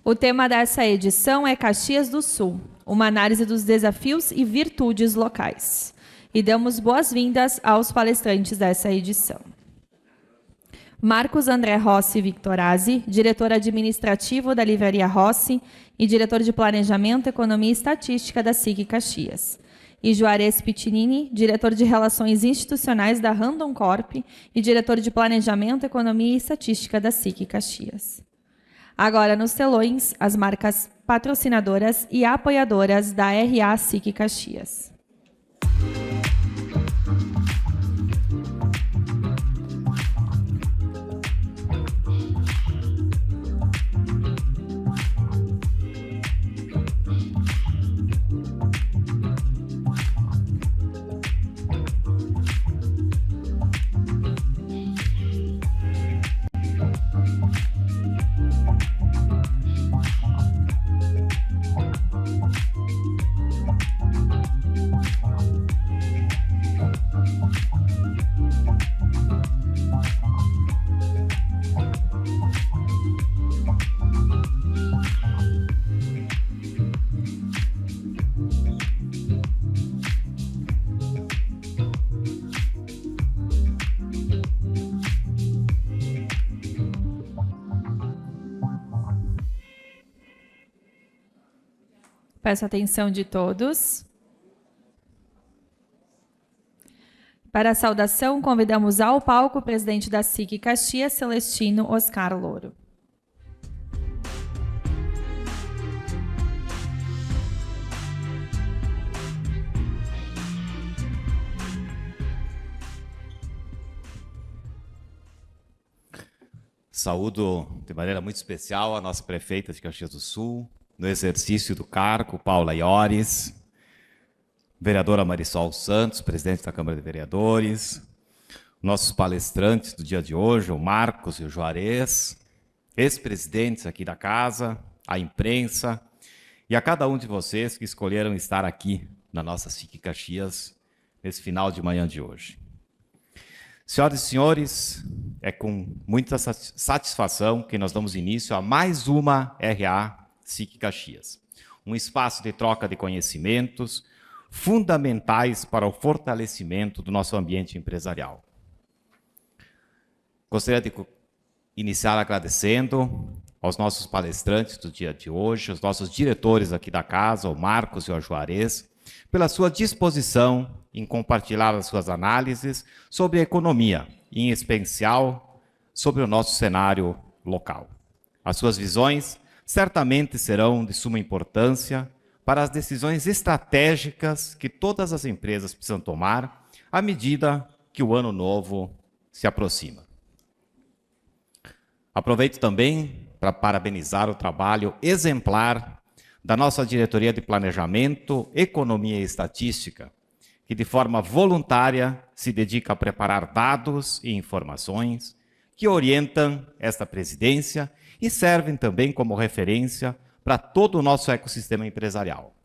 O tema dessa edição é Caxias do Sul, uma análise dos desafios e virtudes locais. E damos boas-vindas aos palestrantes dessa edição. Marcos André Rossi Victorazzi, diretor administrativo da Livraria Rossi e diretor de Planejamento, Economia e Estatística da SIC Caxias. E Juarez Piccinini, diretor de Relações Institucionais da Randon Corp e diretor de Planejamento, Economia e Estatística da SIC Caxias. Agora, nos telões, as marcas patrocinadoras e apoiadoras da RA SIC Caxias. Peço a atenção de todos. Para a saudação, convidamos ao palco o presidente da SIC Caxias, Celestino Oscar Louro. Saúdo de maneira muito especial a nossa prefeita de Caxias do Sul, no exercício do cargo, Paula Iores, vereadora Marisol Santos, presidente da Câmara de Vereadores, nossos palestrantes do dia de hoje, o Marcos e o Juarez, ex-presidentes aqui da casa, a imprensa e a cada um de vocês que escolheram estar aqui na nossa SIC Caxias nesse final de manhã de hoje. Senhoras e senhores, é com muita satisfação que nós damos início a mais uma RA SIC Caxias, um espaço de troca de conhecimentos fundamentais para o fortalecimento do nosso ambiente empresarial. Gostaria de iniciar agradecendo aos nossos palestrantes do dia de hoje, aos nossos diretores aqui da casa, o Marcos e o Juarez, pela sua disposição em compartilhar as suas análises sobre a economia, em especial sobre o nosso cenário local. As suas visões certamente serão de suma importância para as decisões estratégicas que todas as empresas precisam tomar à medida que o ano novo se aproxima. Aproveito também para parabenizar o trabalho exemplar da nossa Diretoria de Planejamento, Economia e Estatística, que de forma voluntária se dedica a preparar dados e informações que orientam esta presidência e servem também como referência para todo o nosso ecossistema empresarial.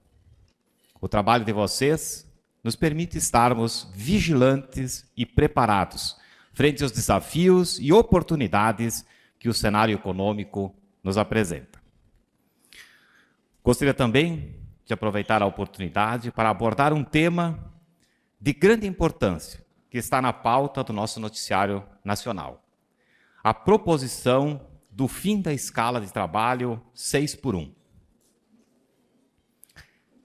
O trabalho de vocês nos permite estarmos vigilantes e preparados frente aos desafios e oportunidades que o cenário econômico nos apresenta. Gostaria também de aproveitar a oportunidade para abordar um tema de grande importância que está na pauta do nosso noticiário nacional: a proposição do fim da escala de trabalho 6x1.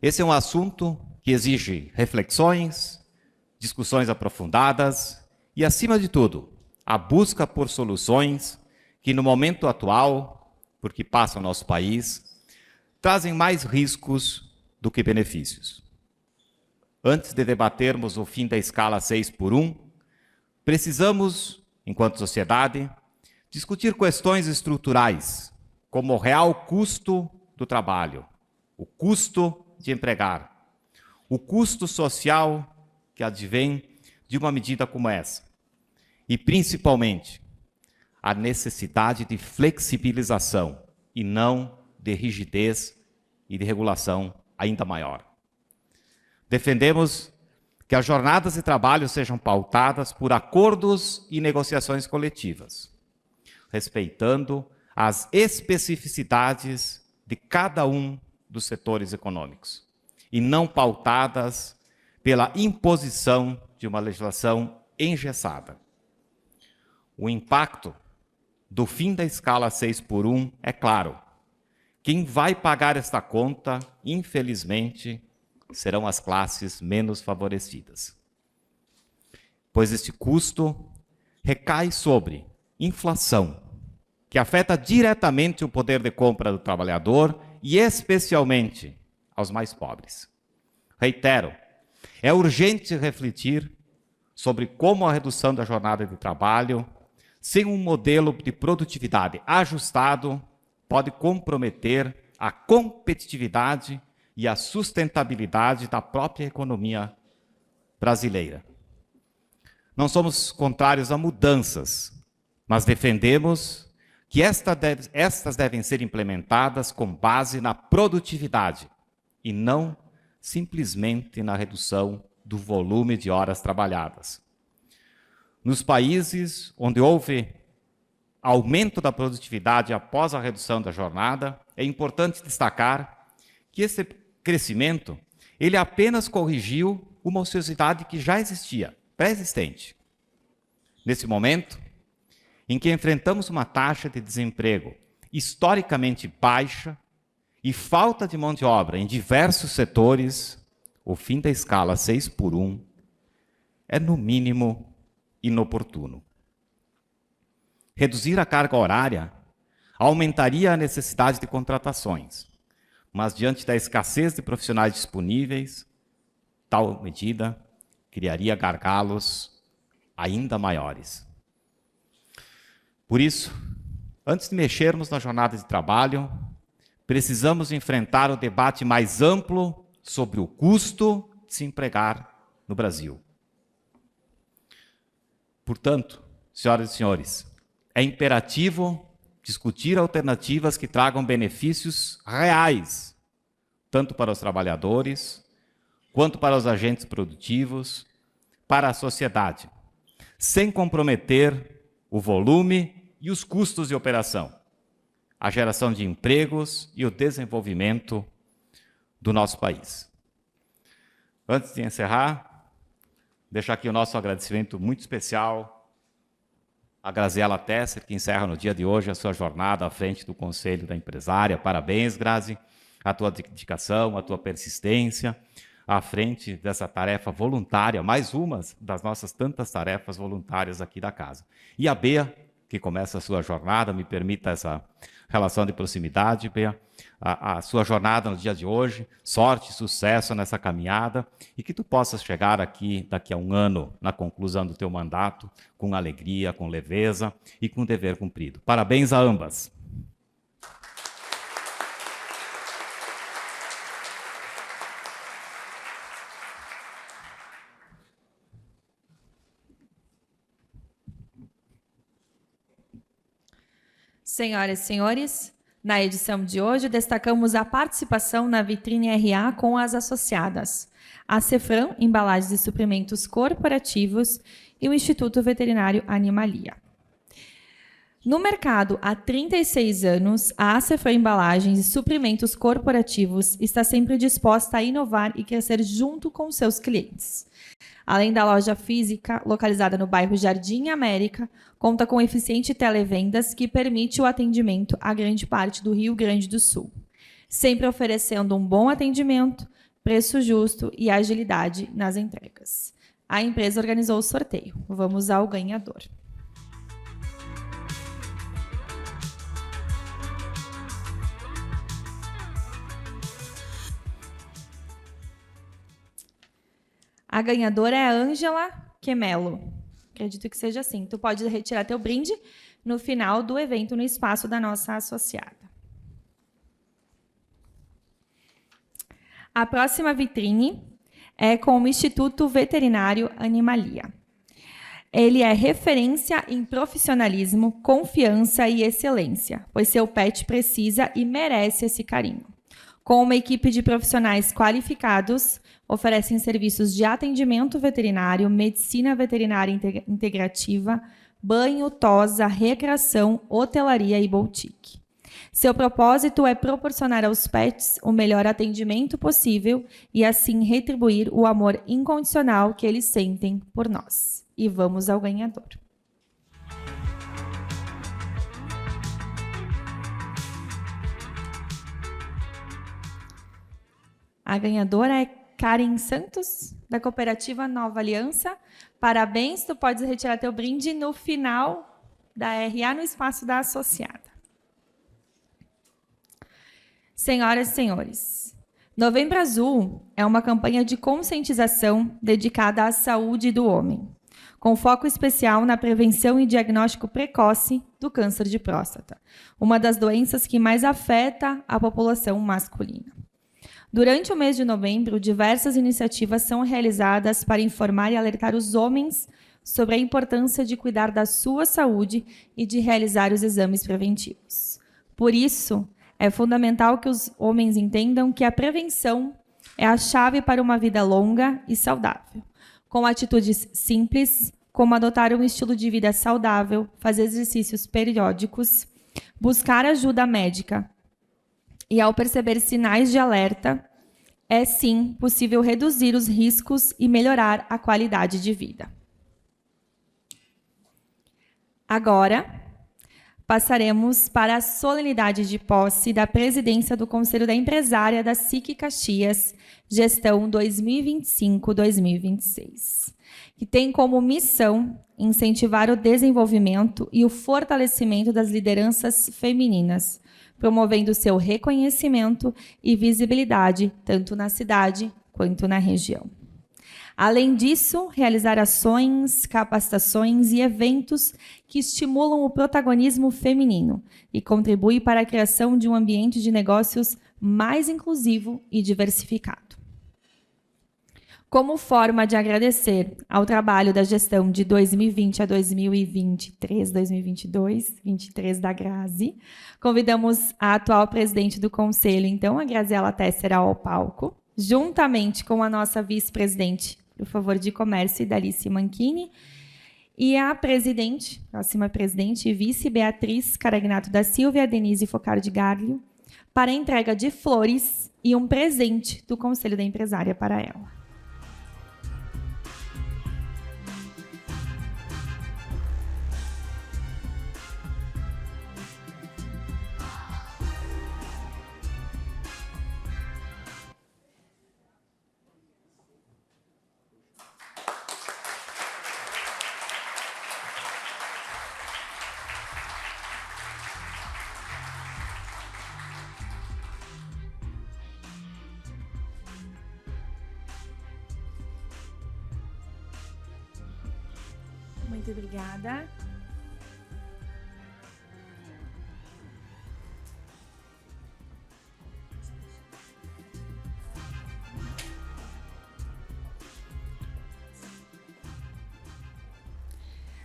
Esse é um assunto que exige reflexões, discussões aprofundadas e, acima de tudo, a busca por soluções que, no momento atual, porque passa o nosso país, trazem mais riscos do que benefícios. Antes de debatermos o fim da escala 6x1, precisamos, enquanto sociedade, discutir questões estruturais, como o real custo do trabalho, o custo de empregar, o custo social que advém de uma medida como essa, e, principalmente, a necessidade de flexibilização e não de rigidez e de regulação ainda maior. Defendemos que as jornadas de trabalho sejam pautadas por acordos e negociações coletivas, respeitando as especificidades de cada um dos setores econômicos e não pautadas pela imposição de uma legislação engessada. O impacto do fim da escala 6x1 é claro. Quem vai pagar esta conta, infelizmente, serão as classes menos favorecidas. Pois este custo recai sobre inflação, que afeta diretamente o poder de compra do trabalhador e especialmente aos mais pobres. Reitero, é urgente refletir sobre como a redução da jornada de trabalho, sem um modelo de produtividade ajustado, pode comprometer a competitividade e a sustentabilidade da própria economia brasileira. Não somos contrários a mudanças, mas defendemos que estas devem ser implementadas com base na produtividade e não simplesmente na redução do volume de horas trabalhadas. Nos países onde houve aumento da produtividade após a redução da jornada, é importante destacar que esse crescimento ele apenas corrigiu uma ociosidade que já existia, pré-existente. Nesse momento, em que enfrentamos uma taxa de desemprego historicamente baixa e falta de mão de obra em diversos setores, o fim da escala 6x1 é, no mínimo, inoportuno. Reduzir a carga horária aumentaria a necessidade de contratações, mas diante da escassez de profissionais disponíveis, tal medida criaria gargalos ainda maiores. Por isso, antes de mexermos na jornada de trabalho, precisamos enfrentar o debate mais amplo sobre o custo de se empregar no Brasil. Portanto, senhoras e senhores, é imperativo discutir alternativas que tragam benefícios reais, tanto para os trabalhadores, quanto para os agentes produtivos, para a sociedade, sem comprometer o volume e os custos de operação, a geração de empregos e o desenvolvimento do nosso país. Antes de encerrar, deixar aqui o nosso agradecimento muito especial a Graziela Tesser, que encerra no dia de hoje a sua jornada à frente do Conselho da Empresária. Parabéns, Grazi, a tua dedicação, a tua persistência à frente dessa tarefa voluntária, mais uma das nossas tantas tarefas voluntárias aqui da casa. E a Bea, que começa a sua jornada, me permita essa relação de proximidade, Bea, a sua jornada no dia de hoje, sorte e sucesso nessa caminhada, e que tu possas chegar aqui, daqui a um ano, na conclusão do teu mandato, com alegria, com leveza e com dever cumprido. Parabéns a ambas. Senhoras e senhores, na edição de hoje, destacamos a participação na Vitrine RA com as associadas, a Cefram, Embalagens e Suprimentos Corporativos, e o Instituto Veterinário Animalia. No mercado há 36 anos, a Cefram Embalagens e Suprimentos Corporativos está sempre disposta a inovar e crescer junto com seus clientes. Além da loja física, localizada no bairro Jardim América, conta com eficiente televendas que permite o atendimento a grande parte do Rio Grande do Sul, sempre oferecendo um bom atendimento, preço justo e agilidade nas entregas. A empresa organizou o sorteio. Vamos ao ganhador. A ganhadora é a Ângela Quemelo. Acredito que seja assim. Tu pode retirar teu brinde no final do evento, no espaço da nossa associada. A próxima vitrine é com o Instituto Veterinário Animalia. Ele é referência em profissionalismo, confiança e excelência, pois seu pet precisa e merece esse carinho. Com uma equipe de profissionais qualificados, oferecem serviços de atendimento veterinário, medicina veterinária integrativa, banho, tosa, recreação, hotelaria e boutique. Seu propósito é proporcionar aos pets o melhor atendimento possível e assim retribuir o amor incondicional que eles sentem por nós. E vamos ao ganhador. A ganhadora é Karen Santos, da Cooperativa Nova Aliança. Parabéns, tu podes retirar teu brinde no final da RA no espaço da associada. Senhoras e senhores, Novembro Azul é uma campanha de conscientização dedicada à saúde do homem, com foco especial na prevenção e diagnóstico precoce do câncer de próstata, uma das doenças que mais afeta a população masculina. Durante o mês de novembro, diversas iniciativas são realizadas para informar e alertar os homens sobre a importância de cuidar da sua saúde e de realizar os exames preventivos. Por isso, é fundamental que os homens entendam que a prevenção é a chave para uma vida longa e saudável, com atitudes simples, como adotar um estilo de vida saudável, fazer exercícios periódicos, buscar ajuda médica. E ao perceber sinais de alerta, é sim possível reduzir os riscos e melhorar a qualidade de vida. Agora, passaremos para a solenidade de posse da presidência do Conselho da Empresária da SIC Caxias, gestão 2025-2026, que tem como missão incentivar o desenvolvimento e o fortalecimento das lideranças femininas, promovendo seu reconhecimento e visibilidade tanto na cidade quanto na região. Além disso, realizar ações, capacitações e eventos que estimulam o protagonismo feminino e contribuem para a criação de um ambiente de negócios mais inclusivo e diversificado. Como forma de agradecer ao trabalho da gestão de 2020 a 2023, 2022 da Grazi, convidamos a atual presidente do Conselho, então, a Graziela Tessera, ao palco, juntamente com a nossa vice-presidente, por favor, de Comércio, Dalice Manchini, e a presidente, próxima presidente e vice, Beatriz Caragnato da Silva e a Denise Focardi Garlio, para a entrega de flores e um presente do Conselho da Empresária para ela. Muito obrigada.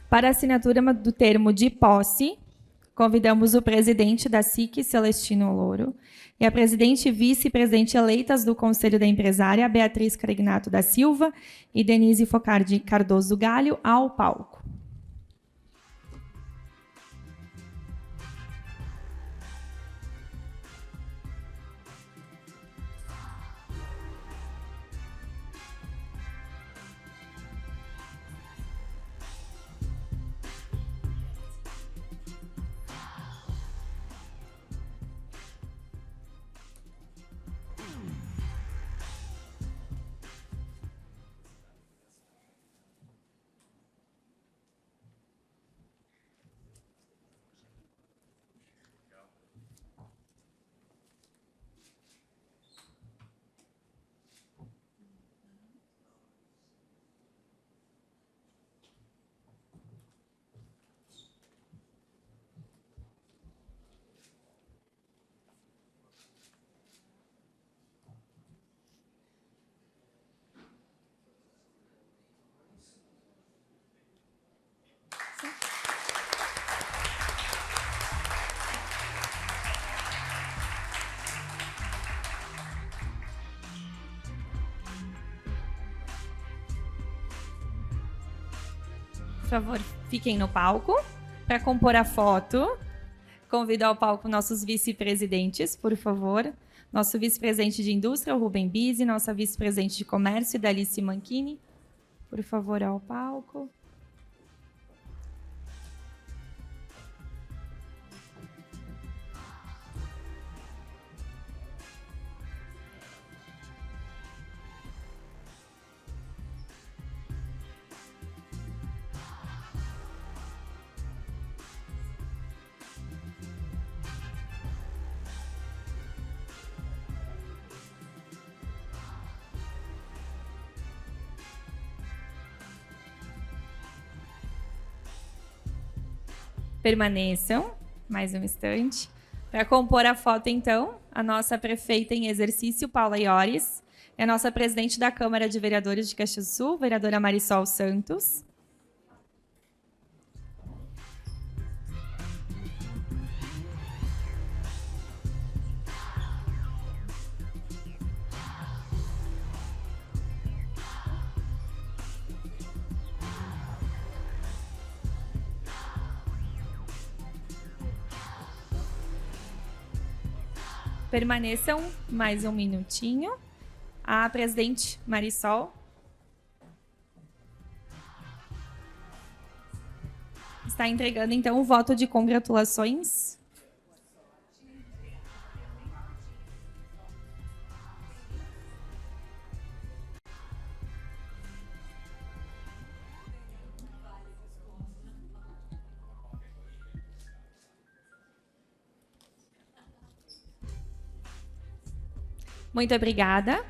Para a assinatura do termo de posse, convidamos o presidente da SIC, Celestino Louro, e a presidente e vice-presidente eleitas do Conselho da Empresária, Beatriz Caragnato da Silva e Denise Focardi Cardoso Galho, ao palco. Por favor, fiquem no palco para compor a foto Convido ao palco nossos vice-presidentes, por favor. Nosso vice-presidente de Indústria, o Rubem Bise, nossa vice-presidente de Comércio, Dalice Manchini. Por favor, ao palco. Permaneçam mais um instante. Para compor a foto, então, a nossa prefeita em exercício, Paula Iores, e a nossa presidente da Câmara de Vereadores de Caxias do Sul, vereadora Marisol Santos. Permaneçam mais um minutinho. A presidente Marisol está entregando, então, o voto de congratulações. Muito obrigada.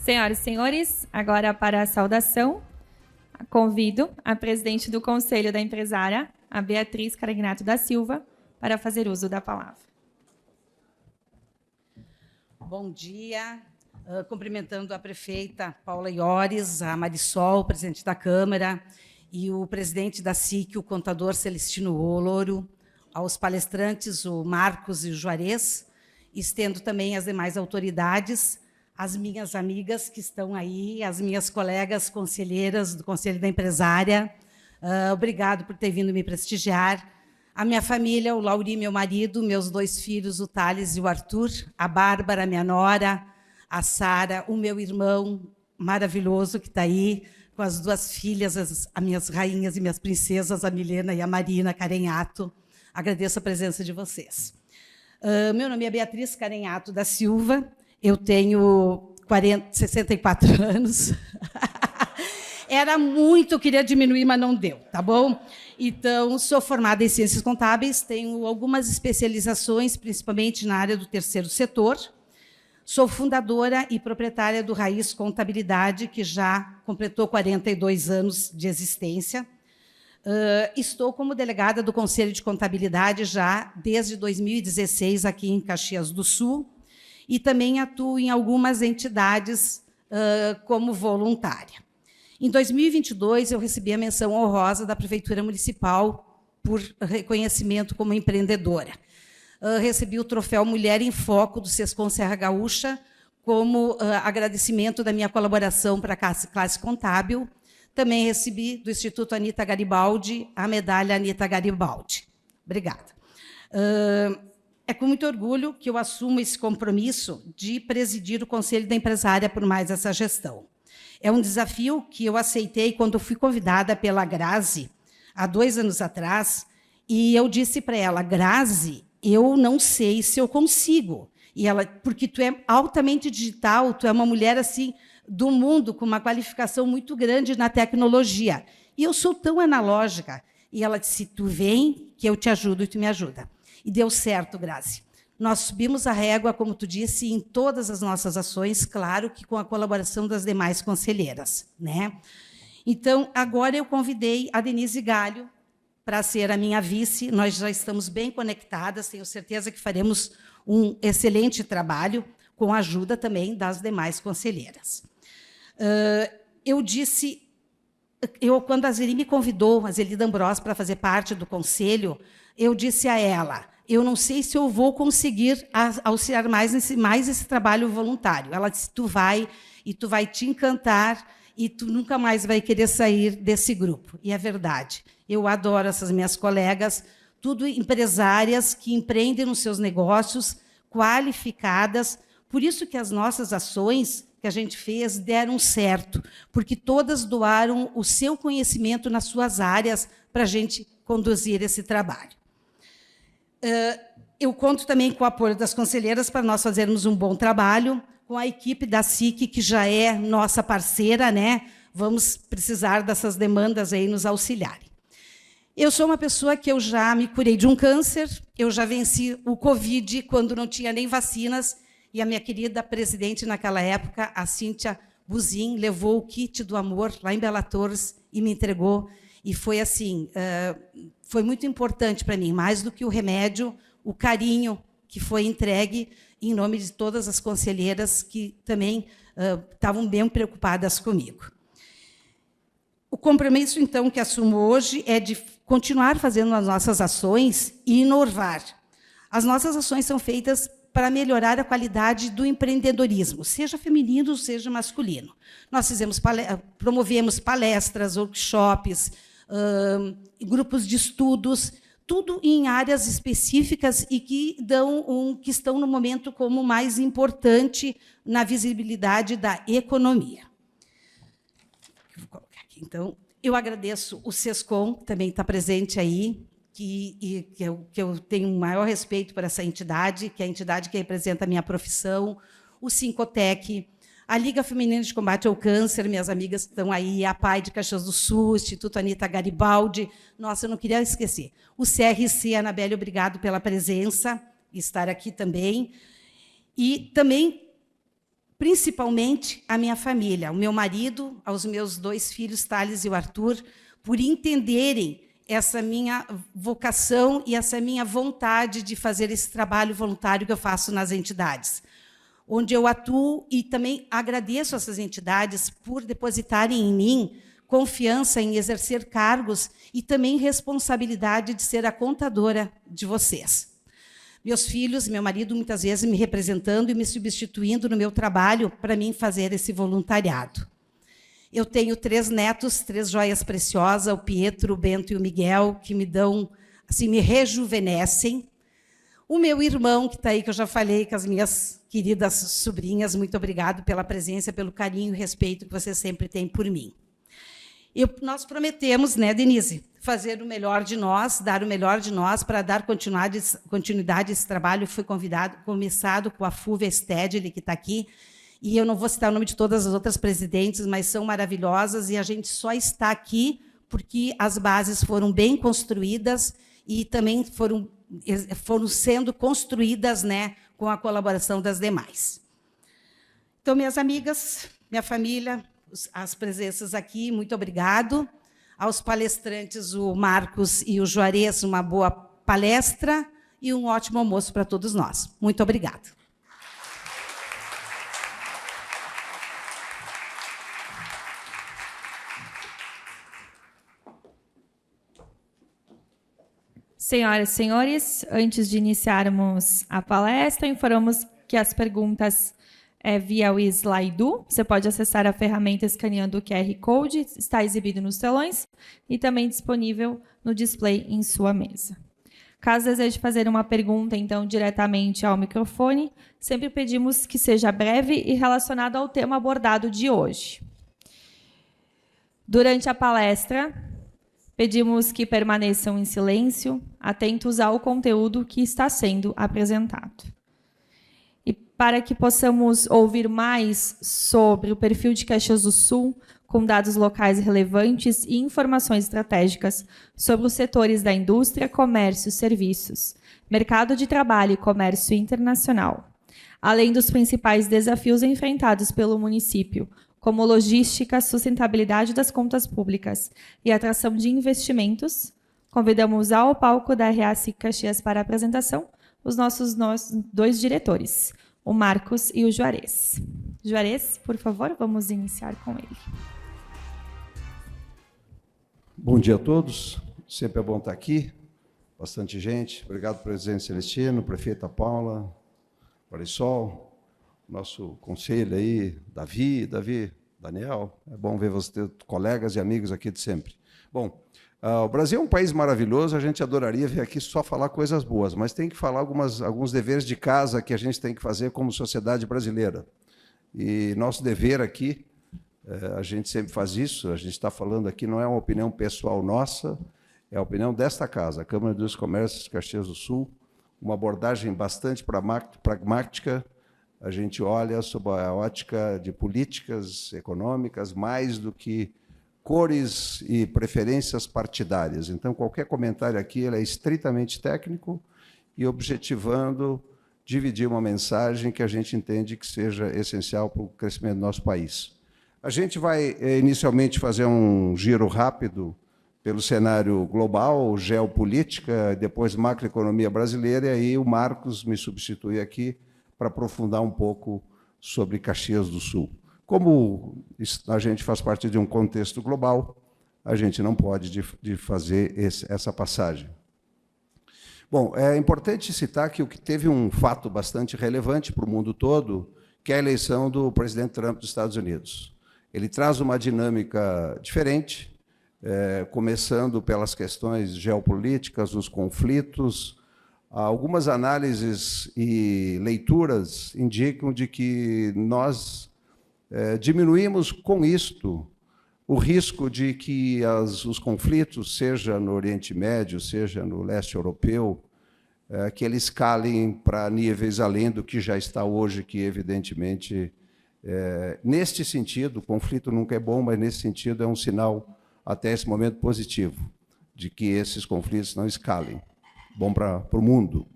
Senhoras e senhores, agora para a saudação, convido a presidente do Conselho da Empresária, a Beatriz Caragnato da Silva, para fazer uso da palavra. Bom dia, cumprimentando a prefeita Paula Iores, a Marisol, presidente da Câmara, e o presidente da SIC, o contador Celestino Oloro, aos palestrantes, o Marcos e o Juarez, estendo também as demais autoridades, as minhas amigas que estão aí, as minhas colegas conselheiras do Conselho da Empresária. Obrigado por ter vindo me prestigiar. A minha família, o Lauri, meu marido, meus 2 filhos, o Thales e o Arthur, a Bárbara, minha nora, a Sara, o meu irmão maravilhoso que está aí, com as 2 filhas, as minhas rainhas e minhas princesas, a Milena e a Marina Carenhato. Agradeço a presença de vocês. Meu nome é Beatriz Carenhato da Silva. Eu tenho 64 anos. Era muito, queria diminuir, mas não deu, tá bom? Então, sou formada em Ciências Contábeis, tenho algumas especializações, principalmente na área do terceiro setor. Sou fundadora e proprietária do Raiz Contabilidade, que já completou 42 anos de existência. Estou como delegada do Conselho de Contabilidade já desde 2016 aqui em Caxias do Sul, e também atuo em algumas entidades como voluntária. Em 2022, eu recebi a menção honrosa da Prefeitura Municipal por reconhecimento como empreendedora. Recebi o troféu Mulher em Foco do Sescom Serra Gaúcha como agradecimento da minha colaboração para a classe contábil. Também recebi do Instituto Anita Garibaldi a medalha Anita Garibaldi. Obrigada. É com muito orgulho que eu assumo esse compromisso de presidir o Conselho da Empresária por mais essa gestão. É um desafio que eu aceitei quando fui convidada pela Grazi, há 2 anos atrás, e eu disse para ela, Grazi, eu não sei se eu consigo. E ela, porque tu é altamente digital, tu é uma mulher assim do mundo, com uma qualificação muito grande na tecnologia. E eu sou tão analógica. E ela disse, tu vem, que eu te ajudo e tu me ajuda. E deu certo, Grazi. Nós subimos a régua, como tu disse, em todas as nossas ações, claro que com a colaboração das demais conselheiras, né? Então, agora eu convidei a Denise Galho para ser a minha vice. Nós já estamos bem conectadas, tenho certeza que faremos um excelente trabalho, com a ajuda também das demais conselheiras. Quando a Zeli me convidou, a Zeli D'Ambrós, para fazer parte do conselho, eu disse a ela, eu não sei se eu vou conseguir auxiliar mais esse trabalho voluntário. Ela disse, tu vai te encantar e tu nunca mais vai querer sair desse grupo. E é verdade. Eu adoro essas minhas colegas, tudo empresárias que empreendem nos seus negócios, qualificadas. Por isso que as nossas ações que a gente fez deram certo, porque todas doaram o seu conhecimento nas suas áreas para a gente conduzir esse trabalho. Eu conto também com o apoio das conselheiras para nós fazermos um bom trabalho, com a equipe da SIC, que já é nossa parceira, né? Vamos precisar dessas demandas aí nos auxiliarem. Eu sou uma pessoa que eu já me curei de um câncer, eu já venci o Covid quando não tinha nem vacinas, e a minha querida presidente naquela época, a Cíntia Buzin, levou o kit do amor lá em Bela Torres e me entregou. E foi assim, foi muito importante para mim, mais do que o remédio, o carinho que foi entregue em nome de todas as conselheiras que também estavam bem preocupadas comigo. O compromisso, então, que assumo hoje é de continuar fazendo as nossas ações e inovar. As nossas ações são feitas para melhorar a qualidade do empreendedorismo, seja feminino, seja masculino. Nós promovemos palestras, workshops, grupos de estudos, tudo em áreas específicas e que estão no momento como mais importante na visibilidade da economia. Vou colocar aqui. Então, eu agradeço o SESCOM, também está presente aí, que eu tenho o maior respeito por essa entidade, que é a entidade que representa a minha profissão, o Sincotec, a Liga Feminina de Combate ao Câncer, minhas amigas estão aí, a PAI de Caxias do Sul, Instituto Anita Garibaldi, nossa, eu não queria esquecer. O CRC, Anabelle, obrigado pela presença, estar aqui também. E também, principalmente, a minha família, o meu marido, aos meus 2 filhos, Thales e o Arthur, por entenderem essa minha vocação e essa minha vontade de fazer esse trabalho voluntário que eu faço nas entidades, onde eu atuo, e também agradeço a essas entidades por depositarem em mim confiança em exercer cargos e também responsabilidade de ser a contadora de vocês. Meus filhos, meu marido, muitas vezes me representando e me substituindo no meu trabalho para mim fazer esse voluntariado. Eu tenho 3 netos, 3 joias preciosas, o Pietro, o Bento e o Miguel, que me dão, assim, me rejuvenescem. O meu irmão, que está aí, que eu já falei, com as minhas queridas sobrinhas, muito obrigado pela presença, pelo carinho e respeito que vocês sempre têm por mim. Nós prometemos, né, Denise, fazer o melhor de nós, dar o melhor de nós para dar continuidade a esse trabalho. Fui começado com a Fúvia Stedley, que está aqui, e eu não vou citar o nome de todas as outras presidentes, mas são maravilhosas, e a gente só está aqui porque as bases foram bem construídas e também foram sendo construídas, né, com a colaboração das demais. Então, minhas amigas, minha família, as presenças aqui, muito obrigado. Aos palestrantes, o Marcos e o Juarez, uma boa palestra e um ótimo almoço para todos nós. Muito obrigada. Senhoras e senhores, antes de iniciarmos a palestra, informamos que as perguntas via o Slido. Você pode acessar a ferramenta escaneando o QR Code, está exibido nos telões e também disponível no display em sua mesa. Caso deseje fazer uma pergunta, então, diretamente ao microfone, sempre pedimos que seja breve e relacionado ao tema abordado de hoje. Durante a palestra, pedimos que permaneçam em silêncio, atentos ao conteúdo que está sendo apresentado. E para que possamos ouvir mais sobre o perfil de Caxias do Sul, com dados locais relevantes e informações estratégicas sobre os setores da indústria, comércio, serviços, mercado de trabalho e comércio internacional, além dos principais desafios enfrentados pelo município, como logística, sustentabilidade das contas públicas e atração de investimentos, convidamos ao palco da RA-SIC Caxias para a apresentação os nossos dois diretores, o Marcos e o Juarez. Juarez, por favor, vamos iniciar com ele. Bom dia a todos, sempre é bom estar aqui, bastante gente. Obrigado, presidente Celestino, prefeita Paula, Marisol, nosso conselho aí, Davi, Daniel, é bom ver vocês, colegas e amigos aqui de sempre. Bom, o Brasil é um país maravilhoso, a gente adoraria vir aqui só falar coisas boas, mas tem que falar alguns deveres de casa que a gente tem que fazer como sociedade brasileira. E nosso dever aqui, a gente sempre faz isso, a gente está falando aqui, não é uma opinião pessoal nossa, é a opinião desta casa, a Câmara dos Comércios de Caxias do Sul, uma abordagem bastante pragmática. A gente olha sob a ótica de políticas econômicas, mais do que cores e preferências partidárias. Então, qualquer comentário aqui ele é estritamente técnico e objetivando dividir uma mensagem que a gente entende que seja essencial para o crescimento do nosso país. A gente vai, inicialmente, fazer um giro rápido pelo cenário global, geopolítica, depois macroeconomia brasileira, e aí o Marcos me substitui aqui para aprofundar um pouco sobre Caxias do Sul. Como a gente faz parte de um contexto global, a gente não pode fazer essa passagem. Bom, é importante citar que o que teve um fato bastante relevante para o mundo todo, que é a eleição do presidente Trump dos Estados Unidos. Ele traz uma dinâmica diferente, começando pelas questões geopolíticas, os conflitos. Algumas análises e leituras indicam de que nós diminuímos com isto o risco de que os conflitos, seja no Oriente Médio, seja no leste europeu, que eles escalem para níveis além do que já está hoje, que evidentemente, neste sentido, o conflito nunca é bom, mas nesse sentido é um sinal até esse momento positivo, de que esses conflitos não escalem. Bom para o mundo.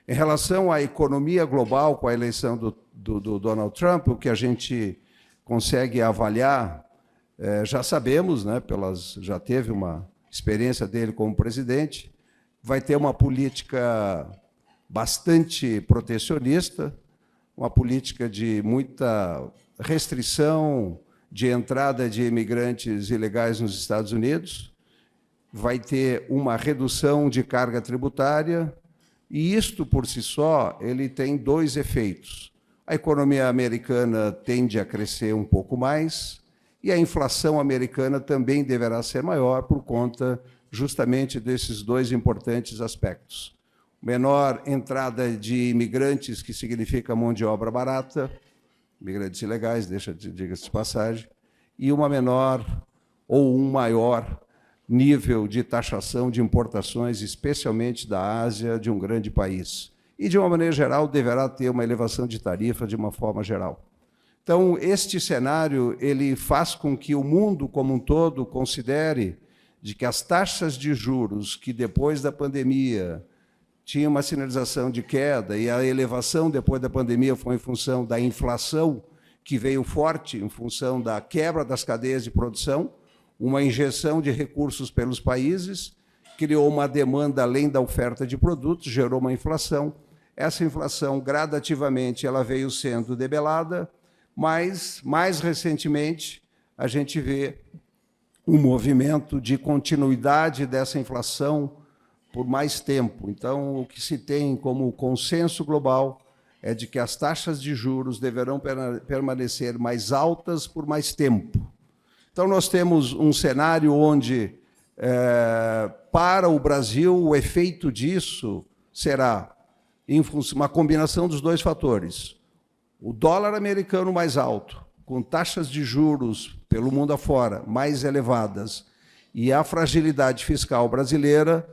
Em relação à economia global, com a eleição do Donald Trump, o que a gente consegue avaliar, já sabemos, né, já teve uma experiência dele como presidente, vai ter uma política bastante protecionista, uma política de muita restrição de entrada de imigrantes ilegais nos Estados Unidos, vai ter uma redução de carga tributária, e isto, por si só, ele tem dois efeitos. A economia americana tende a crescer um pouco mais, e a inflação americana também deverá ser maior por conta justamente desses dois importantes aspectos. Menor entrada de imigrantes, que significa mão de obra barata, imigrantes ilegais, diga-se de passagem, e uma menor ou um maior nível de taxação de importações, especialmente da Ásia, de um grande país. E, de uma maneira geral, deverá ter uma elevação de tarifa de uma forma geral. Então, este cenário ele faz com que o mundo como um todo considere de que as taxas de juros que, depois da pandemia, tinham uma sinalização de queda, e a elevação depois da pandemia foi em função da inflação, que veio forte em função da quebra das cadeias de produção, uma injeção de recursos pelos países, criou uma demanda além da oferta de produtos, gerou uma inflação. Essa inflação, gradativamente, ela veio sendo debelada, mas, mais recentemente, a gente vê um movimento de continuidade dessa inflação por mais tempo. Então, o que se tem como consenso global é de que as taxas de juros deverão permanecer mais altas por mais tempo. Então, nós temos um cenário onde, para o Brasil, o efeito disso será uma combinação dos dois fatores. O dólar americano mais alto, com taxas de juros pelo mundo afora mais elevadas, e a fragilidade fiscal brasileira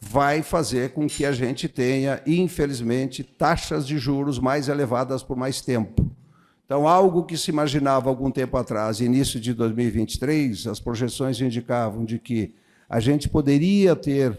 vai fazer com que a gente tenha, infelizmente, taxas de juros mais elevadas por mais tempo. Então, algo que se imaginava algum tempo atrás, início de 2023, as projeções indicavam de que a gente poderia ter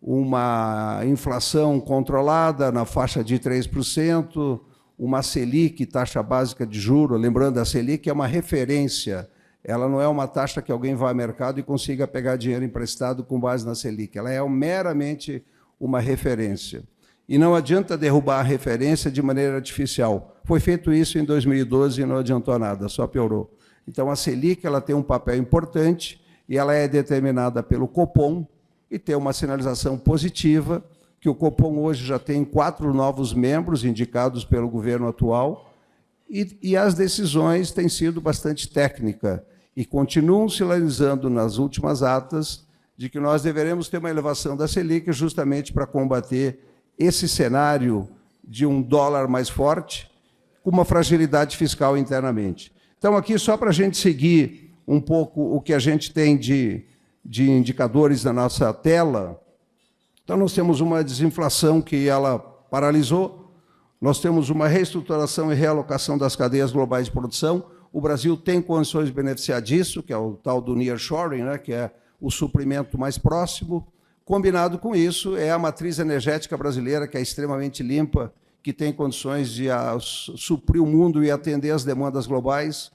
uma inflação controlada na faixa de 3%, uma Selic, taxa básica de juros, lembrando, a Selic é uma referência, ela não é uma taxa que alguém vai ao mercado e consiga pegar dinheiro emprestado com base na Selic, ela é meramente uma referência. E não adianta derrubar a referência de maneira artificial. Foi feito isso em 2012 e não adiantou nada, só piorou. Então, a Selic ela tem um papel importante e ela é determinada pelo Copom e tem uma sinalização positiva, que o Copom hoje já tem 4 novos membros indicados pelo governo atual e as decisões têm sido bastante técnicas e continuam sinalizando nas últimas atas de que nós deveremos ter uma elevação da Selic justamente para combater esse cenário de um dólar mais forte com uma fragilidade fiscal internamente. Então, aqui, só para a gente seguir um pouco o que a gente tem de indicadores na nossa tela, então nós temos uma desinflação que ela paralisou, nós temos uma reestruturação e realocação das cadeias globais de produção, o Brasil tem condições de beneficiar disso, que é o tal do nearshoring, né, que é o suprimento mais próximo. Combinado com isso, é a matriz energética brasileira, que é extremamente limpa, que tem condições de suprir o mundo e atender as demandas globais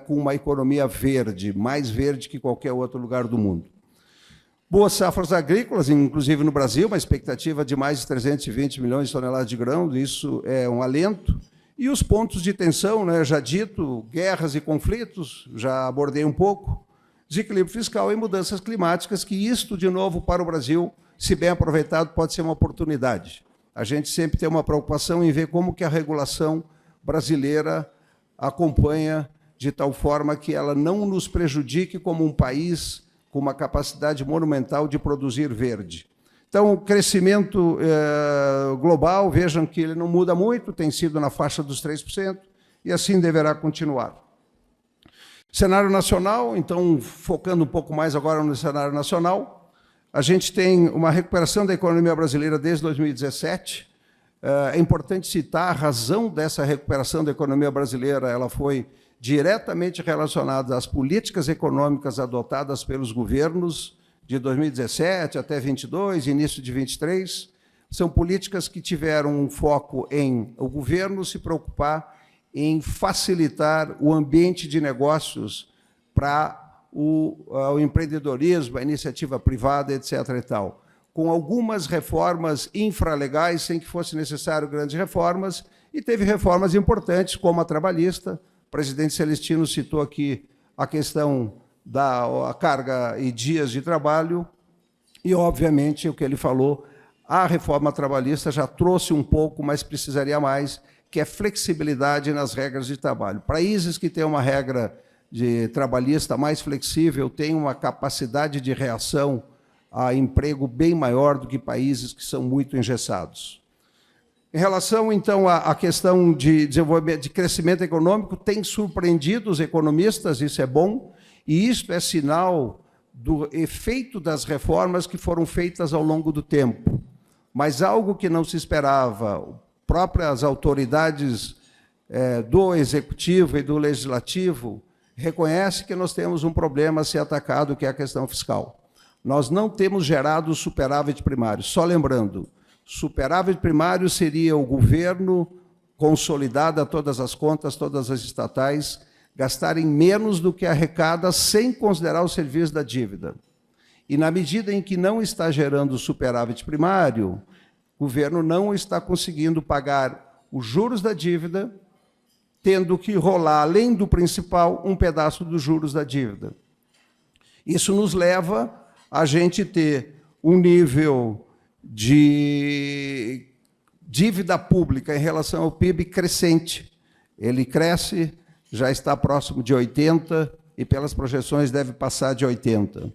com uma economia verde, mais verde que qualquer outro lugar do mundo. Boas safras agrícolas, inclusive no Brasil, uma expectativa de mais de 320 milhões de toneladas de grãos, isso é um alento. E os pontos de tensão, né, já dito, guerras e conflitos, já abordei um pouco, desequilíbrio fiscal e mudanças climáticas, que isto, de novo, para o Brasil, se bem aproveitado, pode ser uma oportunidade. A gente sempre tem uma preocupação em ver como que a regulação brasileira acompanha de tal forma que ela não nos prejudique como um país com uma capacidade monumental de produzir verde. Então, o crescimento global, vejam que ele não muda muito, tem sido na faixa dos 3%, e assim deverá continuar. Cenário nacional, então, focando um pouco mais agora no cenário nacional, a gente tem uma recuperação da economia brasileira desde 2017. É importante citar a razão dessa recuperação da economia brasileira, ela foi diretamente relacionada às políticas econômicas adotadas pelos governos de 2017 até 22, início de 23. São políticas que tiveram um foco em o governo se preocupar em facilitar o ambiente de negócios para o empreendedorismo, a iniciativa privada, etc. e tal, com algumas reformas infralegais, sem que fosse necessário grandes reformas, e teve reformas importantes, como a trabalhista. O presidente Celestino citou aqui a questão da carga e dias de trabalho, e, obviamente, o que ele falou, a reforma trabalhista já trouxe um pouco, mas precisaria mais, que é flexibilidade nas regras de trabalho. Países que têm uma regra de trabalhista mais flexível têm uma capacidade de reação a emprego bem maior do que países que são muito engessados. Em relação, então, à questão de desenvolvimento, de crescimento econômico, tem surpreendido os economistas, isso é bom, e isso é sinal do efeito das reformas que foram feitas ao longo do tempo. Mas algo que não se esperava, próprias autoridades do Executivo e do Legislativo reconhecem que nós temos um problema a ser atacado, que é a questão fiscal. Nós não temos gerado superávit primário. Só lembrando, superávit primário seria o governo consolidado a todas as contas, todas as estatais, gastarem menos do que arrecada sem considerar o serviço da dívida. E, na medida em que não está gerando superávit primário, o governo não está conseguindo pagar os juros da dívida, tendo que rolar, além do principal, um pedaço dos juros da dívida. Isso nos leva a gente ter um nível de dívida pública em relação ao PIB crescente. Ele cresce, já está próximo de 80%, e pelas projeções deve passar de 80%.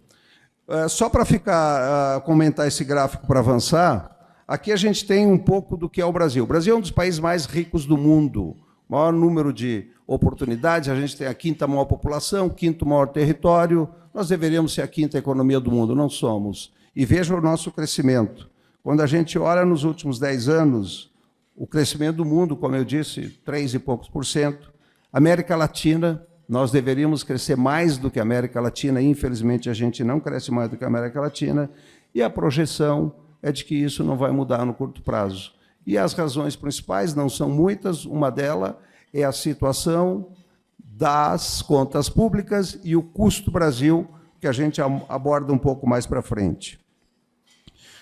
Só para comentar esse gráfico para avançar, aqui a gente tem um pouco do que é o Brasil. O Brasil é um dos países mais ricos do mundo, maior número de oportunidades, a gente tem a quinta maior população, quinto maior território, nós deveríamos ser a quinta economia do mundo, não somos. E veja o nosso crescimento. Quando a gente olha nos últimos 10 anos, o crescimento do mundo, como eu disse, 3 e poucos por cento. América Latina, nós deveríamos crescer mais do que a América Latina, infelizmente a gente não cresce mais do que a América Latina, e a projeção é de que isso não vai mudar no curto prazo. E as razões principais não são muitas, uma delas é a situação das contas públicas e o custo Brasil, que a gente aborda um pouco mais para frente.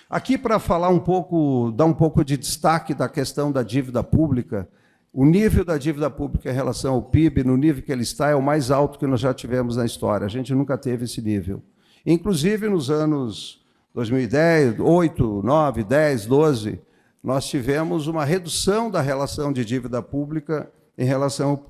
Aqui, para falar um pouco, dar um pouco de destaque da questão da dívida pública, o nível da dívida pública em relação ao PIB, no nível que ele está, é o mais alto que nós já tivemos na história. A gente nunca teve esse nível. Inclusive, nos anos 2010, 8, 9, 10, 12, nós tivemos uma redução da relação de dívida pública em relação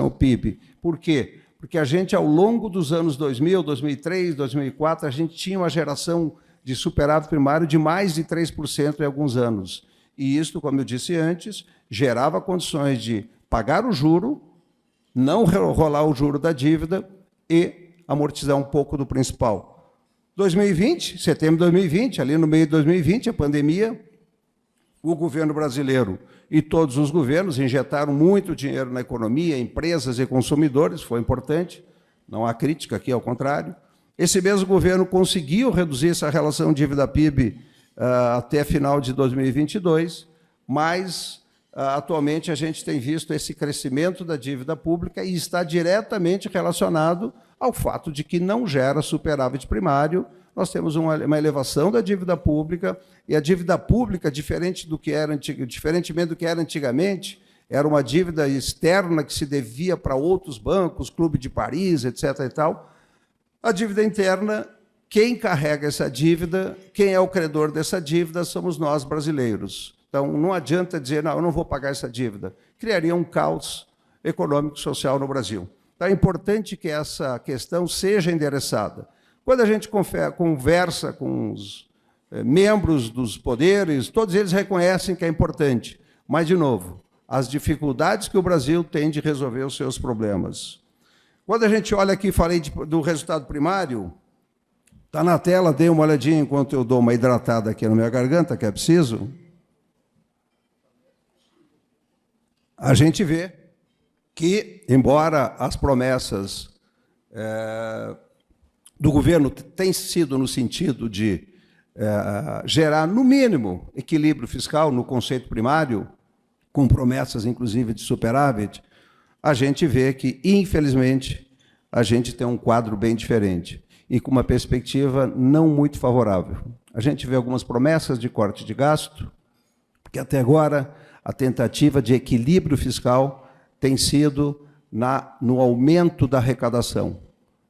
ao PIB. Por quê? Porque a gente, ao longo dos anos 2000, 2003, 2004, a gente tinha uma geração de superávit primário de mais de 3% em alguns anos. E isso, como eu disse antes, gerava condições de pagar o juro, não rolar o juro da dívida e amortizar um pouco do principal. 2020, setembro de 2020, ali no meio de 2020, a pandemia, o governo brasileiro e todos os governos injetaram muito dinheiro na economia, empresas e consumidores, foi importante, não há crítica aqui, ao contrário. Esse mesmo governo conseguiu reduzir essa relação dívida-PIB até final de 2022, mas atualmente a gente tem visto esse crescimento da dívida pública e está diretamente relacionado ao fato de que não gera superávit primário. Nós temos uma elevação da dívida pública, e a dívida pública, diferentemente do que era antigamente, era uma dívida externa que se devia para outros bancos, Clube de Paris, etc. e tal. A dívida interna, quem carrega essa dívida, quem é o credor dessa dívida, somos nós, brasileiros. Então, não adianta dizer, não, eu não vou pagar essa dívida. Criaria um caos econômico e social no Brasil. Então, é importante que essa questão seja endereçada. Quando a gente conversa com os membros dos poderes, todos eles reconhecem que é importante. Mas, de novo, as dificuldades que o Brasil tem de resolver os seus problemas. Quando a gente olha aqui, falei do resultado primário, está na tela, dê uma olhadinha enquanto eu dou uma hidratada aqui na minha garganta, que é preciso. A gente vê que, embora as promessas do governo tenham sido no sentido de gerar, no mínimo, equilíbrio fiscal no conceito primário, com promessas, inclusive, de superávit, a gente vê que, infelizmente, a gente tem um quadro bem diferente e com uma perspectiva não muito favorável. A gente vê algumas promessas de corte de gasto, que até agora a tentativa de equilíbrio fiscal tem sido no aumento da arrecadação.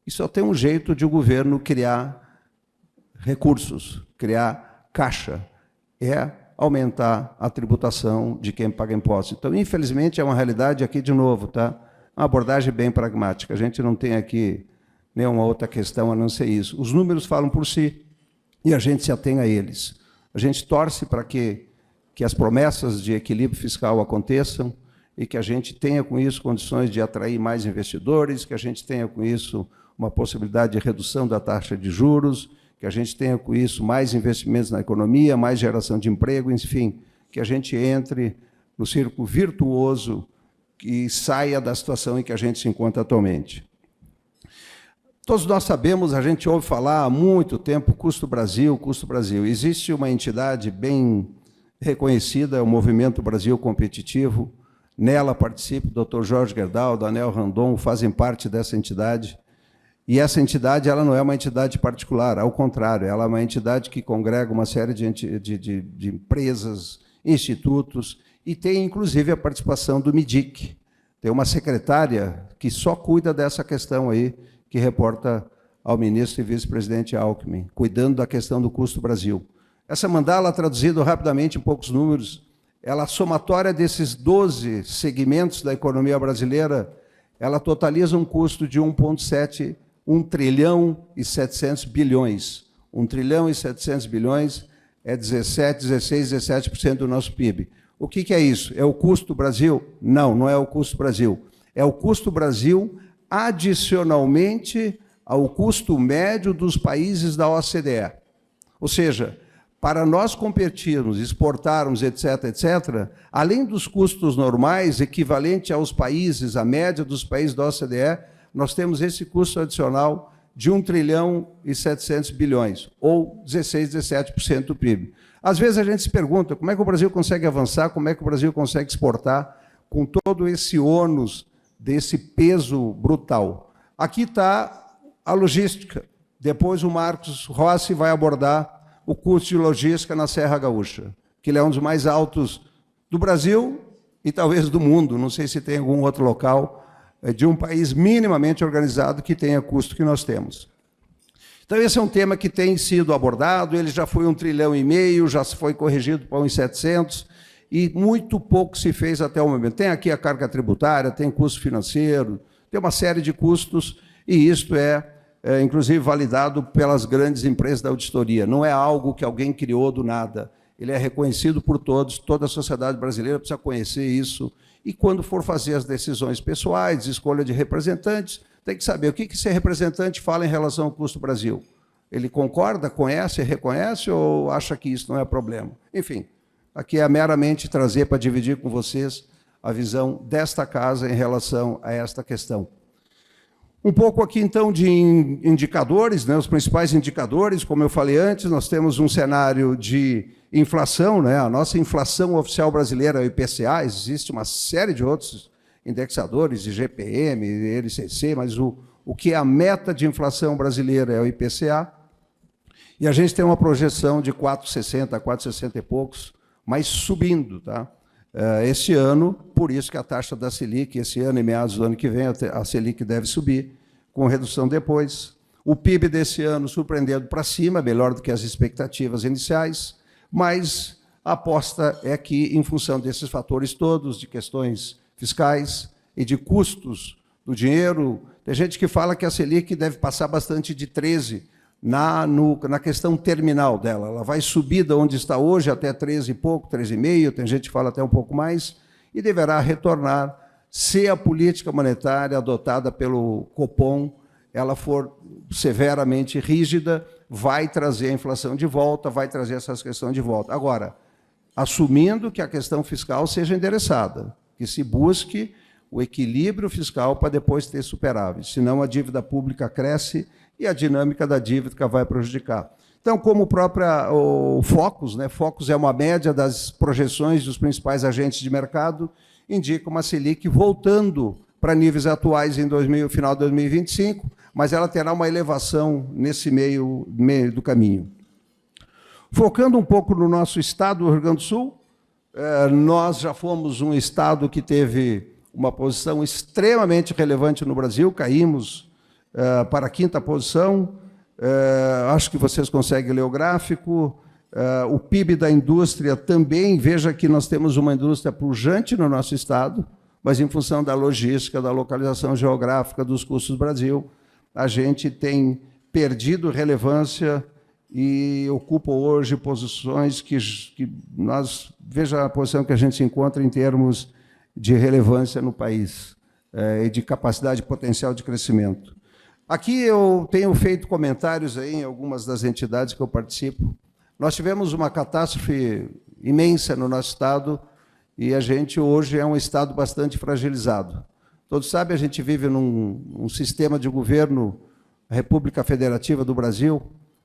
E só tem um jeito de o governo criar recursos, criar caixa, é aumentar a tributação de quem paga impostos. Então, infelizmente, é uma realidade aqui, de novo, tá? Uma abordagem bem pragmática. A gente não tem aqui nenhuma outra questão a não ser isso. Os números falam por si e a gente se atém a eles. A gente torce para que as promessas de equilíbrio fiscal aconteçam e que a gente tenha, com isso, condições de atrair mais investidores, que a gente tenha, com isso, uma possibilidade de redução da taxa de juros, que a gente tenha, com isso, mais investimentos na economia, mais geração de emprego, enfim, que a gente entre no círculo virtuoso e saia da situação em que a gente se encontra atualmente. Todos nós sabemos, a gente ouve falar há muito tempo, custo Brasil, custo Brasil. Existe uma entidade bem reconhecida, é o Movimento Brasil Competitivo. Nela participa o Dr. Jorge Gerdau, Daniel Randon, fazem parte dessa entidade. E essa entidade, ela não é uma entidade particular, ao contrário, ela é uma entidade que congrega uma série de empresas, institutos, e tem, inclusive, a participação do MIDIC. Tem uma secretária que só cuida dessa questão aí, que reporta ao ministro e vice-presidente Alckmin, cuidando da questão do custo Brasil. Essa mandala, traduzido rapidamente em poucos números, ela, a somatória desses 12 segmentos da economia brasileira, ela totaliza um custo de 1 trilhão e 700 bilhões. 1 trilhão e 700 bilhões é 17, 16, 17% do nosso PIB. O que é isso? É o custo Brasil? Não, não é o custo Brasil. É o custo Brasil adicionalmente ao custo médio dos países da OCDE. Ou seja, para nós competirmos, exportarmos, etc., etc., além dos custos normais, equivalente aos países, a média dos países da OCDE, nós temos esse custo adicional de 1 trilhão e 700 bilhões, ou 16, 17% do PIB. Às vezes a gente se pergunta como é que o Brasil consegue avançar, como é que o Brasil consegue exportar com todo esse ônus, desse peso brutal. Aqui está a logística. Depois o Marcos Rossi vai abordar o custo de logística na Serra Gaúcha, que ele é um dos mais altos do Brasil e talvez do mundo. Não sei se tem algum outro local de um país minimamente organizado que tenha custo que nós temos. Então, esse é um tema que tem sido abordado, ele já foi 1,5 trilhão, já foi corrigido para 1,700, e muito pouco se fez até o momento. Tem aqui a carga tributária, tem custo financeiro, tem uma série de custos, e isto inclusive, validado pelas grandes empresas da auditoria. Não é algo que alguém criou do nada. Ele é reconhecido por todos, toda a sociedade brasileira precisa conhecer isso. E, quando for fazer as decisões pessoais, escolha de representantes, tem que saber o que esse representante fala em relação ao custo do Brasil. Ele concorda, conhece, reconhece ou acha que isso não é problema? Enfim, aqui é meramente trazer para dividir com vocês a visão desta casa em relação a esta questão. Um pouco aqui, então, de indicadores, né? Os principais indicadores, como eu falei antes, nós temos um cenário de inflação, né? A nossa inflação oficial brasileira é o IPCA, existe uma série de outros indexadores, IGPM, LCC, mas o que é a meta de inflação brasileira é o IPCA, e a gente tem uma projeção de 4,60, 4,60 e poucos, mas subindo, tá? Este ano, por isso que a taxa da Selic, esse ano e meados do ano que vem, a Selic deve subir, com redução depois. O PIB desse ano surpreendendo para cima, melhor do que as expectativas iniciais, mas a aposta é que, em função desses fatores todos, de questões fiscais e de custos do dinheiro, tem gente que fala que a Selic deve passar bastante de 13 na questão terminal dela. Ela vai subir de onde está hoje até 13 e pouco, 13,5, tem gente que fala até um pouco mais, e deverá retornar se a política monetária adotada pelo Copom ela for severamente rígida, vai trazer a inflação de volta, vai trazer essas questões de volta. Agora, assumindo que a questão fiscal seja endereçada, que se busque o equilíbrio fiscal para depois ter superávit, senão a dívida pública cresce e a dinâmica da dívida vai prejudicar. Então, como o Focus, né? Focus é uma média das projeções dos principais agentes de mercado, indica uma Selic voltando para níveis atuais em final de 2025, mas ela terá uma elevação nesse meio do caminho. Focando um pouco no nosso estado, o Rio Grande do Sul, nós já fomos um estado que teve uma posição extremamente relevante no Brasil, caímos para a 5ª posição, acho que vocês conseguem ler o gráfico, o PIB da indústria também, veja que nós temos uma indústria pujante no nosso estado, mas em função da logística, da localização geográfica, dos custos do Brasil, a gente tem perdido relevância e ocupa hoje posições que veja a posição que a gente se encontra em termos de relevância no país e de capacidade potencial de crescimento. Aqui eu tenho feito comentários aí em algumas das entidades que eu participo. Nós tivemos uma catástrofe imensa no nosso estado e a gente hoje é um estado bastante fragilizado. Todos sabem, a gente vive num sistema de governo, a República Federativa do Brasil,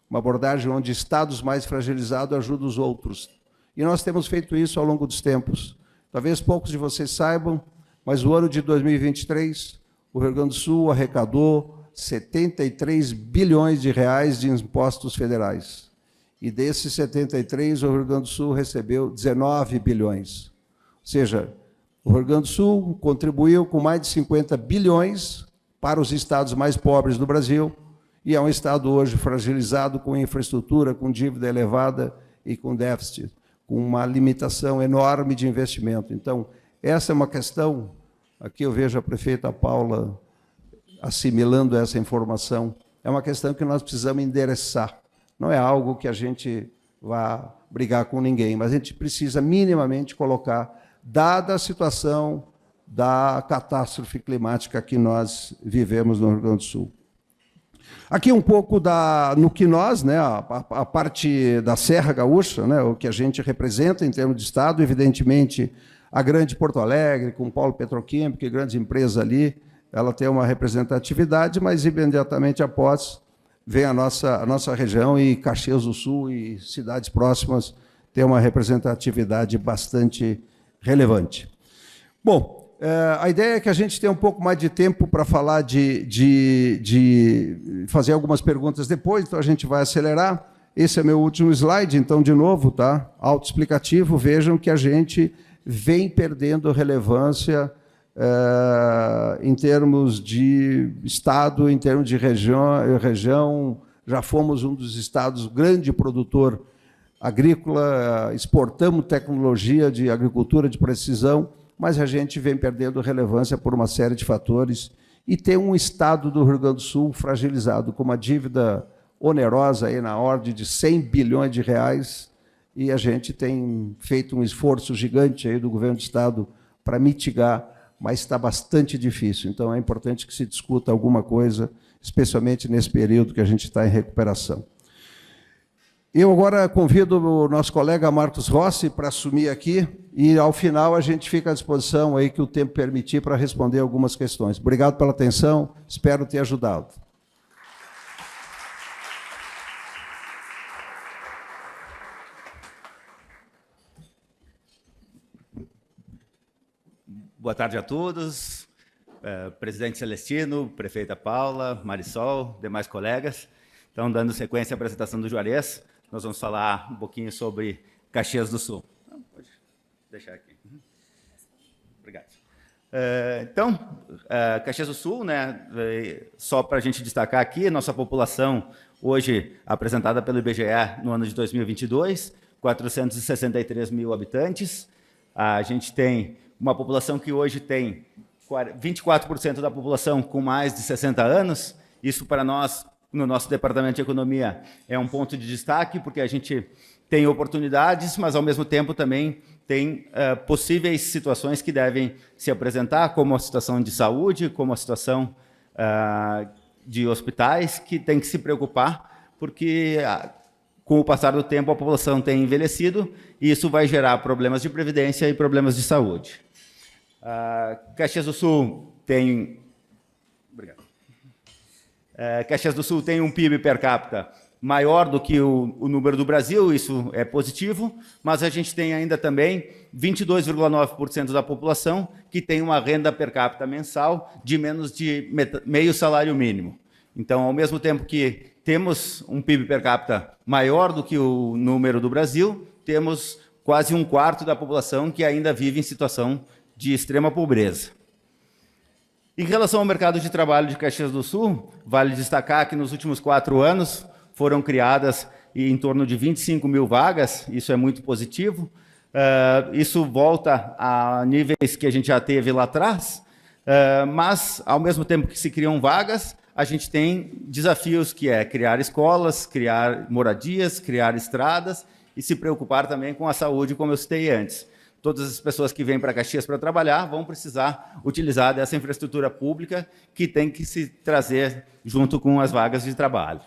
uma abordagem onde estados mais fragilizados ajudam os outros. E nós temos feito isso ao longo dos tempos. Talvez poucos de vocês saibam, mas no ano de 2023, o Rio Grande do Sul arrecadou 73 bilhões de reais de impostos federais. E desses 73, o Rio Grande do Sul recebeu 19 bilhões. Ou seja, o Rio Grande do Sul contribuiu com mais de 50 bilhões para os estados mais pobres do Brasil, e é um estado hoje fragilizado, com infraestrutura, com dívida elevada e com déficit, com uma limitação enorme de investimento. Então, essa é uma questão, aqui eu vejo a prefeita Paula assimilando essa informação, é uma questão que nós precisamos endereçar. Não é algo que a gente vá brigar com ninguém, mas a gente precisa minimamente colocar, dada a situação da catástrofe climática que nós vivemos no Rio Grande do Sul. Aqui um pouco no que nós, né, a parte da Serra Gaúcha, né, o que a gente representa em termos de Estado, evidentemente, a grande Porto Alegre, com o polo petroquímico e grandes empresas ali, ela tem uma representatividade, mas imediatamente após vem a nossa região e Caxias do Sul e cidades próximas têm uma representatividade bastante relevante. Bom, a ideia é que a gente tenha um pouco mais de tempo para falar de fazer algumas perguntas depois, então a gente vai acelerar. Esse é meu último slide, então, de novo, tá? Autoexplicativo, vejam que a gente vem perdendo relevância em termos de Estado, em termos de região, já fomos um dos estados grande produtor agrícola, exportamos tecnologia de agricultura de precisão, mas a gente vem perdendo relevância por uma série de fatores e tem um estado do Rio Grande do Sul fragilizado, com uma dívida onerosa aí na ordem de 100 bilhões de reais, e a gente tem feito um esforço gigante aí do governo do estado para mitigar, mas está bastante difícil. Então, é importante que se discuta alguma coisa, especialmente nesse período que a gente está em recuperação. Eu agora convido o nosso colega Marcos Rossi para assumir aqui, e, ao final, a gente fica à disposição, aí que o tempo permitir, para responder algumas questões. Obrigado pela atenção, espero ter ajudado. Boa tarde a todos, presidente Celestino, prefeita Paula, Marisol, demais colegas. Então, dando sequência à apresentação do Juarez, nós vamos falar um pouquinho sobre Caxias do Sul. Pode deixar aqui. Obrigado. Então, Caxias do Sul, né, só para a gente destacar aqui, nossa população hoje apresentada pelo IBGE no ano de 2022, 463 mil habitantes. A gente tem uma população que hoje tem 24% da população com mais de 60 anos. Isso, para nós, no nosso Departamento de Economia, é um ponto de destaque, porque a gente tem oportunidades, mas, ao mesmo tempo, também tem possíveis situações que devem se apresentar, como a situação de saúde, como a situação de hospitais, que tem que se preocupar, porque, com o passar do tempo, a população tem envelhecido e isso vai gerar problemas de previdência e problemas de saúde. Caxias do Sul tem... Obrigado. Caxias do Sul tem um PIB per capita maior do que o número do Brasil, isso é positivo, mas a gente tem ainda também 22,9% da população que tem uma renda per capita mensal de menos de meio salário mínimo. Então, ao mesmo tempo que temos um PIB per capita maior do que o número do Brasil, temos quase um quarto da população que ainda vive em situação de extrema pobreza. Em relação ao mercado de trabalho de Caxias do Sul, vale destacar que nos últimos 4 anos foram criadas em torno de 25 mil vagas, isso é muito positivo. Isso volta a níveis que a gente já teve lá atrás, mas, ao mesmo tempo que se criam vagas, a gente tem desafios, que é criar escolas, criar moradias, criar estradas e se preocupar também com a saúde, como eu citei antes. Todas as pessoas que vêm para Caxias para trabalhar vão precisar utilizar dessa infraestrutura pública que tem que se trazer junto com as vagas de trabalho.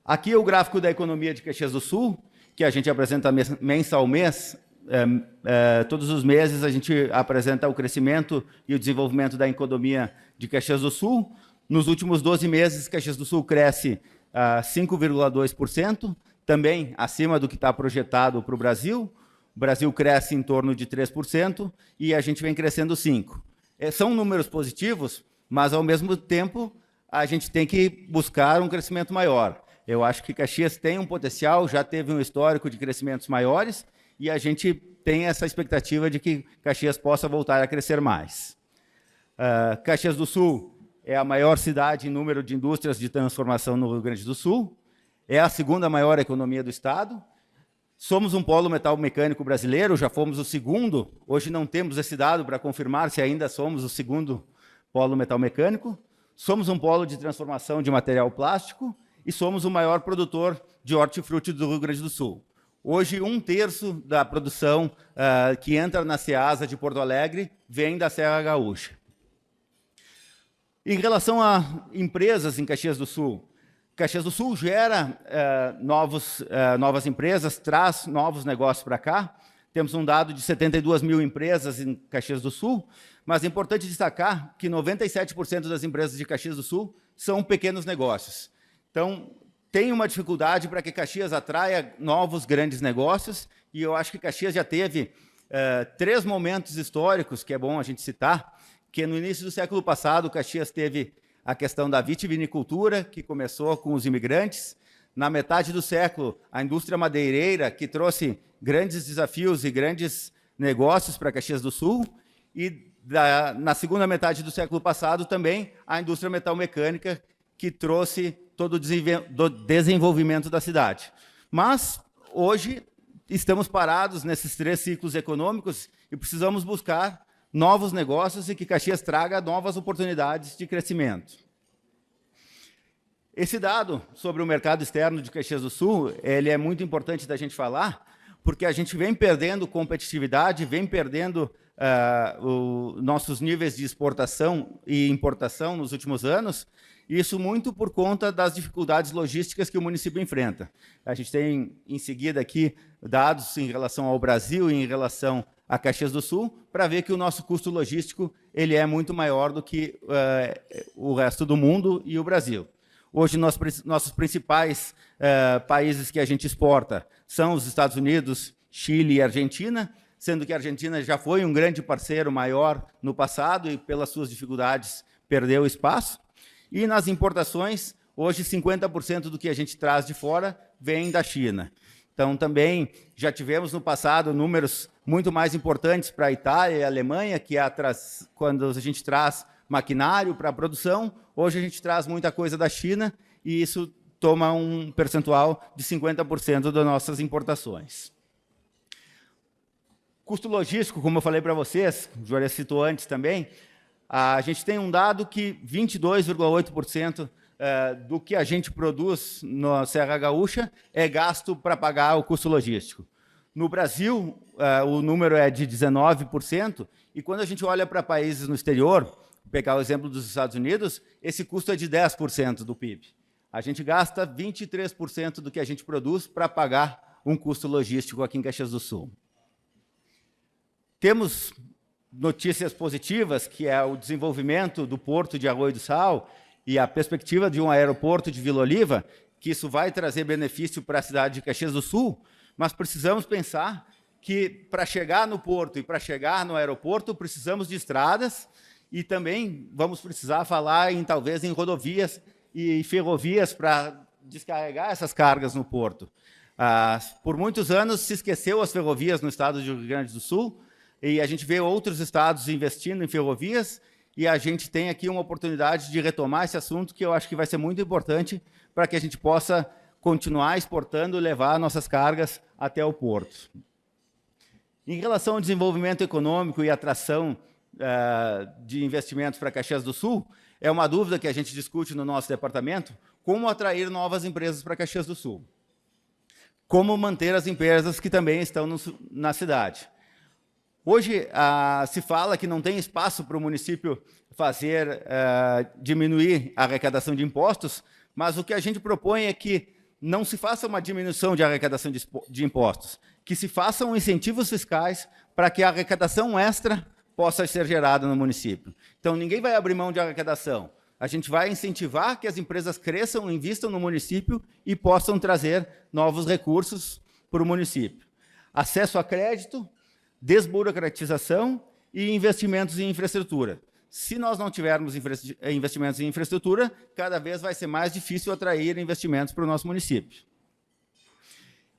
Aqui é o gráfico da economia de Caxias do Sul, que a gente apresenta mês ao mês. Todos os meses a gente apresenta o crescimento e o desenvolvimento da economia de Caxias do Sul. Nos últimos 12 meses, Caxias do Sul cresce 5,2%, também acima do que está projetado para o Brasil. O Brasil cresce em torno de 3% e a gente vem crescendo 5%. São números positivos, mas, ao mesmo tempo, a gente tem que buscar um crescimento maior. Eu acho que Caxias tem um potencial, já teve um histórico de crescimentos maiores e a gente tem essa expectativa de que Caxias possa voltar a crescer mais. Caxias do Sul é a maior cidade em número de indústrias de transformação no Rio Grande do Sul, é a segunda maior economia do estado. Somos um polo metal mecânico brasileiro, já fomos o segundo, hoje não temos esse dado para confirmar se ainda somos o segundo polo metal mecânico. Somos um polo de transformação de material plástico e somos o maior produtor de hortifruti do Rio Grande do Sul. Hoje, 1/3 da produção que entra na Ceasa de Porto Alegre vem da Serra Gaúcha. Em relação a empresas em Caxias do Sul gera novas empresas, traz novos negócios para cá. Temos um dado de 72 mil empresas em Caxias do Sul, mas é importante destacar que 97% das empresas de Caxias do Sul são pequenos negócios. Então, tem uma dificuldade para que Caxias atraia novos grandes negócios, e eu acho que Caxias já teve 3 momentos históricos, que é bom a gente citar, que no início do século passado, Caxias teve a questão da vitivinicultura, que começou com os imigrantes. Na metade do século, a indústria madeireira, que trouxe grandes desafios e grandes negócios para Caxias do Sul. E na segunda metade do século passado, também, a indústria metalmecânica, que trouxe todo o desenvolvimento da cidade. Mas, hoje, estamos parados nesses 3 ciclos econômicos e precisamos buscar novos negócios e que Caxias traga novas oportunidades de crescimento. Esse dado sobre o mercado externo de Caxias do Sul, ele é muito importante da gente falar, porque a gente vem perdendo competitividade, vem perdendo nossos níveis de exportação e importação nos últimos anos, isso muito por conta das dificuldades logísticas que o município enfrenta. A gente tem, em seguida, aqui dados em relação ao Brasil e em relação a Caxias do Sul, para ver que o nosso custo logístico ele é muito maior do que o resto do mundo e o Brasil. Hoje, nossos principais países que a gente exporta são os Estados Unidos, Chile e Argentina, sendo que a Argentina já foi um grande parceiro maior no passado e, pelas suas dificuldades, perdeu espaço. E nas importações, hoje 50% do que a gente traz de fora vem da China. Então, também já tivemos no passado números muito mais importantes para a Itália e a Alemanha, que quando a gente traz maquinário para a produção, hoje a gente traz muita coisa da China e isso toma um percentual de 50% das nossas importações. Custo logístico, como eu falei para vocês, o Juarez citou antes também, a gente tem um dado que 22,8% do que a gente produz na Serra Gaúcha é gasto para pagar o custo logístico. No Brasil, o número é de 19%, e quando a gente olha para países no exterior, vou pegar o exemplo dos Estados Unidos, esse custo é de 10% do PIB. A gente gasta 23% do que a gente produz para pagar um custo logístico aqui em Caxias do Sul. Temos notícias positivas, que é o desenvolvimento do Porto de Arroio do Sal e a perspectiva de um aeroporto de Vila Oliva, que isso vai trazer benefício para a cidade de Caxias do Sul, mas precisamos pensar que, para chegar no porto e para chegar no aeroporto, precisamos de estradas e também vamos precisar falar, talvez, em rodovias e ferrovias para descarregar essas cargas no porto. Por muitos anos se esqueceu as ferrovias no estado do Rio Grande do Sul, e a gente vê outros estados investindo em ferrovias, e a gente tem aqui uma oportunidade de retomar esse assunto, que eu acho que vai ser muito importante para que a gente possa continuar exportando e levar nossas cargas até o porto. Em relação ao desenvolvimento econômico e atração de investimentos para Caxias do Sul, é uma dúvida que a gente discute no nosso departamento, como atrair novas empresas para Caxias do Sul. Como manter as empresas que também estão na cidade. Hoje, se fala que não tem espaço para o município diminuir a arrecadação de impostos, mas o que a gente propõe é que não se faça uma diminuição de arrecadação de impostos, que se façam incentivos fiscais para que a arrecadação extra possa ser gerada no município. Então, ninguém vai abrir mão de arrecadação. A gente vai incentivar que as empresas cresçam, invistam no município e possam trazer novos recursos para o município. Acesso a crédito, desburocratização e investimentos em infraestrutura. Se nós não tivermos investimentos em infraestrutura, cada vez vai ser mais difícil atrair investimentos para o nosso município.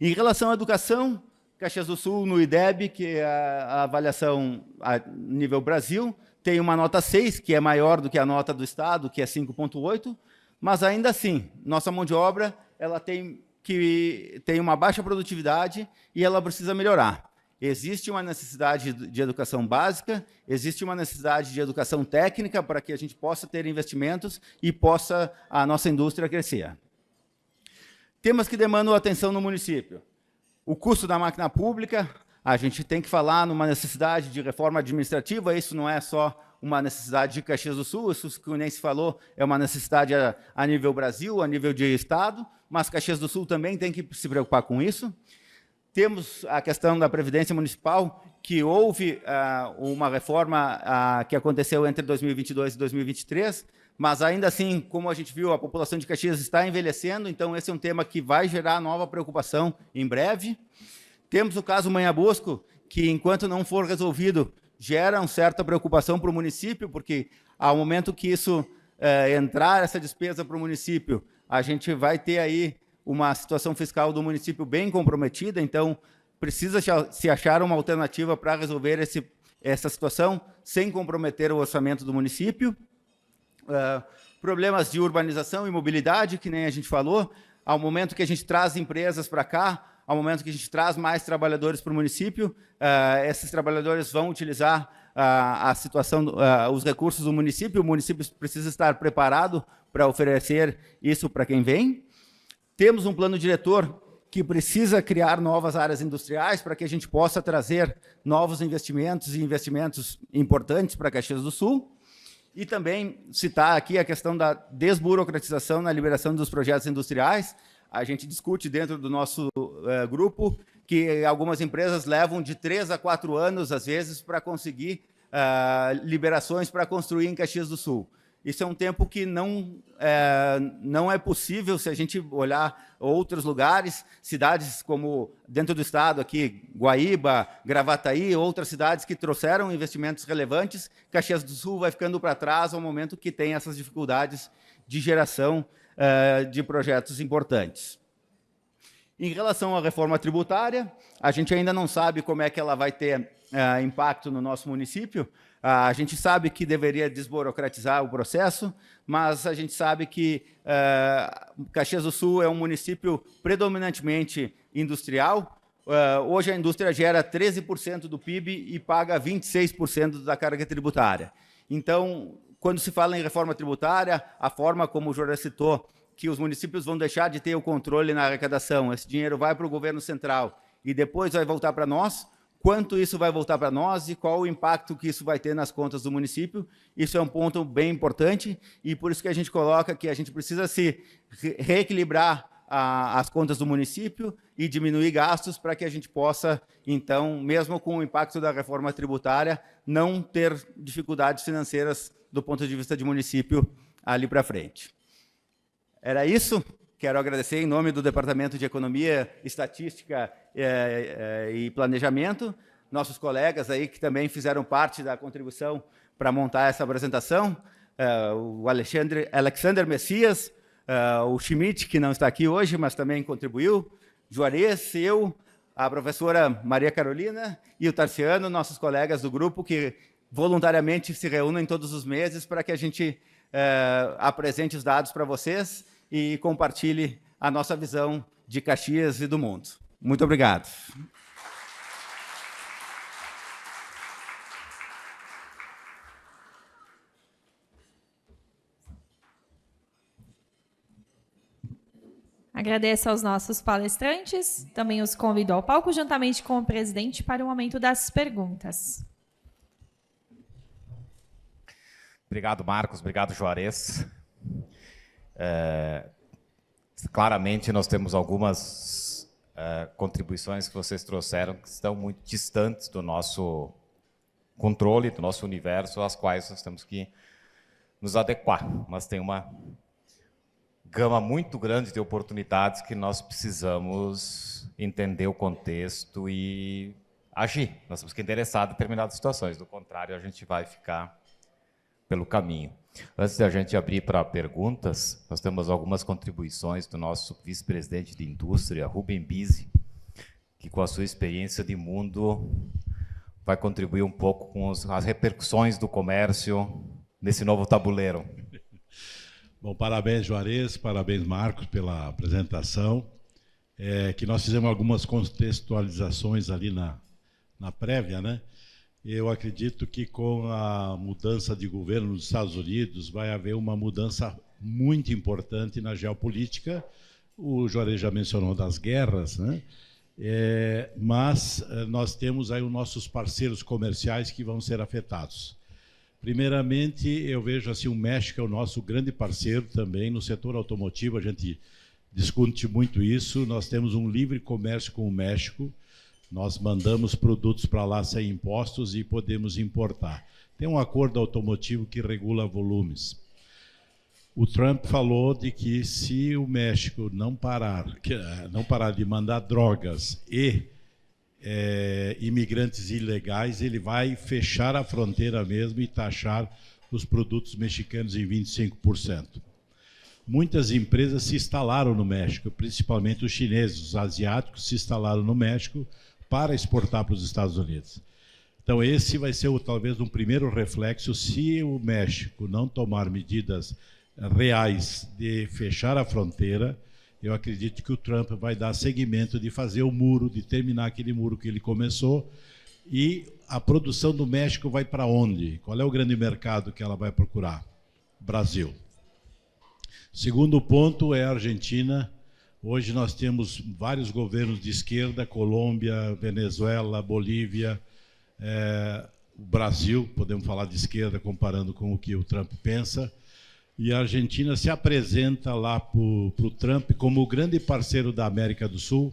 Em relação à educação, Caxias do Sul, no IDEB, que é a avaliação a nível Brasil, tem uma nota 6, que é maior do que a nota do Estado, que é 5,8, mas ainda assim, nossa mão de obra ela tem uma baixa produtividade e ela precisa melhorar. Existe uma necessidade de educação básica, existe uma necessidade de educação técnica para que a gente possa ter investimentos e possa a nossa indústria crescer. Temas que demandam atenção no município. O custo da máquina pública, a gente tem que falar numa necessidade de reforma administrativa. Isso não é só uma necessidade de Caxias do Sul, isso que nem se falou, é uma necessidade a nível Brasil, a nível de Estado, mas Caxias do Sul também tem que se preocupar com isso. Temos a questão da Previdência Municipal, que houve uma reforma que aconteceu entre 2022 e 2023, mas ainda assim, como a gente viu, a população de Caxias está envelhecendo, então esse é um tema que vai gerar nova preocupação em breve. Temos o caso Manhã Bosco, que enquanto não for resolvido, gera uma certa preocupação para o município, porque ao momento que isso entrar, essa despesa para o município, a gente vai ter aí uma situação fiscal do município bem comprometida, então precisa se achar uma alternativa para resolver essa situação sem comprometer o orçamento do município. Problemas de urbanização e mobilidade, que nem a gente falou, ao momento que a gente traz empresas para cá, ao momento que a gente traz mais trabalhadores para o município, esses trabalhadores vão utilizar a situação, os recursos do município, o município precisa estar preparado para oferecer isso para quem vem. Temos um plano diretor que precisa criar novas áreas industriais para que a gente possa trazer novos investimentos e investimentos importantes para Caxias do Sul. E também citar aqui a questão da desburocratização na liberação dos projetos industriais. A gente discute dentro do nosso grupo que algumas empresas levam de 3 a 4 anos, às vezes, para conseguir liberações para construir em Caxias do Sul. Isso é um tempo que não é possível se a gente olhar outros lugares, cidades como dentro do estado aqui, Guaíba, Gravataí, outras cidades que trouxeram investimentos relevantes. Caxias do Sul vai ficando para trás ao momento que tem essas dificuldades de geração de projetos importantes. Em relação à reforma tributária, a gente ainda não sabe como é que ela vai ter impacto no nosso município. A gente sabe que deveria desburocratizar o processo, mas a gente sabe que Caxias do Sul é um município predominantemente industrial. Hoje a indústria gera 13% do PIB e paga 26% da carga tributária. Então, quando se fala em reforma tributária, a forma como o Juarez citou, que os municípios vão deixar de ter o controle na arrecadação, esse dinheiro vai para o governo central e depois vai voltar para nós, quanto isso vai voltar para nós e qual o impacto que isso vai ter nas contas do município. Isso é um ponto bem importante e por isso que a gente coloca que a gente precisa se reequilibrar as contas do município e diminuir gastos para que a gente possa, então, mesmo com o impacto da reforma tributária, não ter dificuldades financeiras do ponto de vista de município ali para frente. Era isso. Quero agradecer em nome do Departamento de Economia, Estatística e Planejamento, nossos colegas aí que também fizeram parte da contribuição para montar essa apresentação, o Alexander Messias, o Schmidt, que não está aqui hoje, mas também contribuiu, Juarez, eu, a professora Maria Carolina e o Tarciano, nossos colegas do grupo, que voluntariamente se reúnem todos os meses para que a gente apresente os dados para vocês e compartilhe a nossa visão de Caxias e do mundo. Muito obrigado. Agradeço aos nossos palestrantes, também os convido ao palco, juntamente com o presidente, para o momento das perguntas. Obrigado, Marcos. Obrigado, Juarez. Claramente, nós temos algumas contribuições que vocês trouxeram que estão muito distantes do nosso controle, do nosso universo, às quais nós temos que nos adequar. Mas tem uma gama muito grande de oportunidades que nós precisamos entender o contexto e agir. Nós temos que endereçar determinadas situações, do contrário, a gente vai ficar pelo caminho. Antes de a gente abrir para perguntas, nós temos algumas contribuições do nosso vice-presidente de indústria, Rubem Bise, que com a sua experiência de mundo vai contribuir um pouco com as repercussões do comércio nesse novo tabuleiro. Bom, parabéns, Juarez, parabéns, Marcos, pela apresentação. Que nós fizemos algumas contextualizações ali na prévia, né? Eu acredito que com a mudança de governo nos Estados Unidos vai haver uma mudança muito importante na geopolítica. O Juarez já mencionou das guerras, né? Mas nós temos aí os nossos parceiros comerciais que vão ser afetados. Primeiramente, eu vejo assim, o México é o nosso grande parceiro também no setor automotivo, a gente discute muito isso, nós temos um livre comércio com o México, nós mandamos produtos para lá sem impostos e podemos importar. Tem um acordo automotivo que regula volumes. O Trump falou de que se o México não parar de mandar drogas e imigrantes ilegais, ele vai fechar a fronteira mesmo e taxar os produtos mexicanos em 25%. Muitas empresas se instalaram no México, principalmente os chineses, os asiáticos se instalaram no México para exportar para os Estados Unidos. Então esse vai ser talvez um primeiro reflexo, se o México não tomar medidas reais de fechar a fronteira, eu acredito que o Trump vai dar seguimento de fazer o muro, de terminar aquele muro que ele começou, e a produção do México vai para onde? Qual é o grande mercado que ela vai procurar? Brasil. Segundo ponto é a Argentina. Hoje nós temos vários governos de esquerda, Colômbia, Venezuela, Bolívia, o Brasil, podemos falar de esquerda comparando com o que o Trump pensa, e a Argentina se apresenta lá para o Trump como o grande parceiro da América do Sul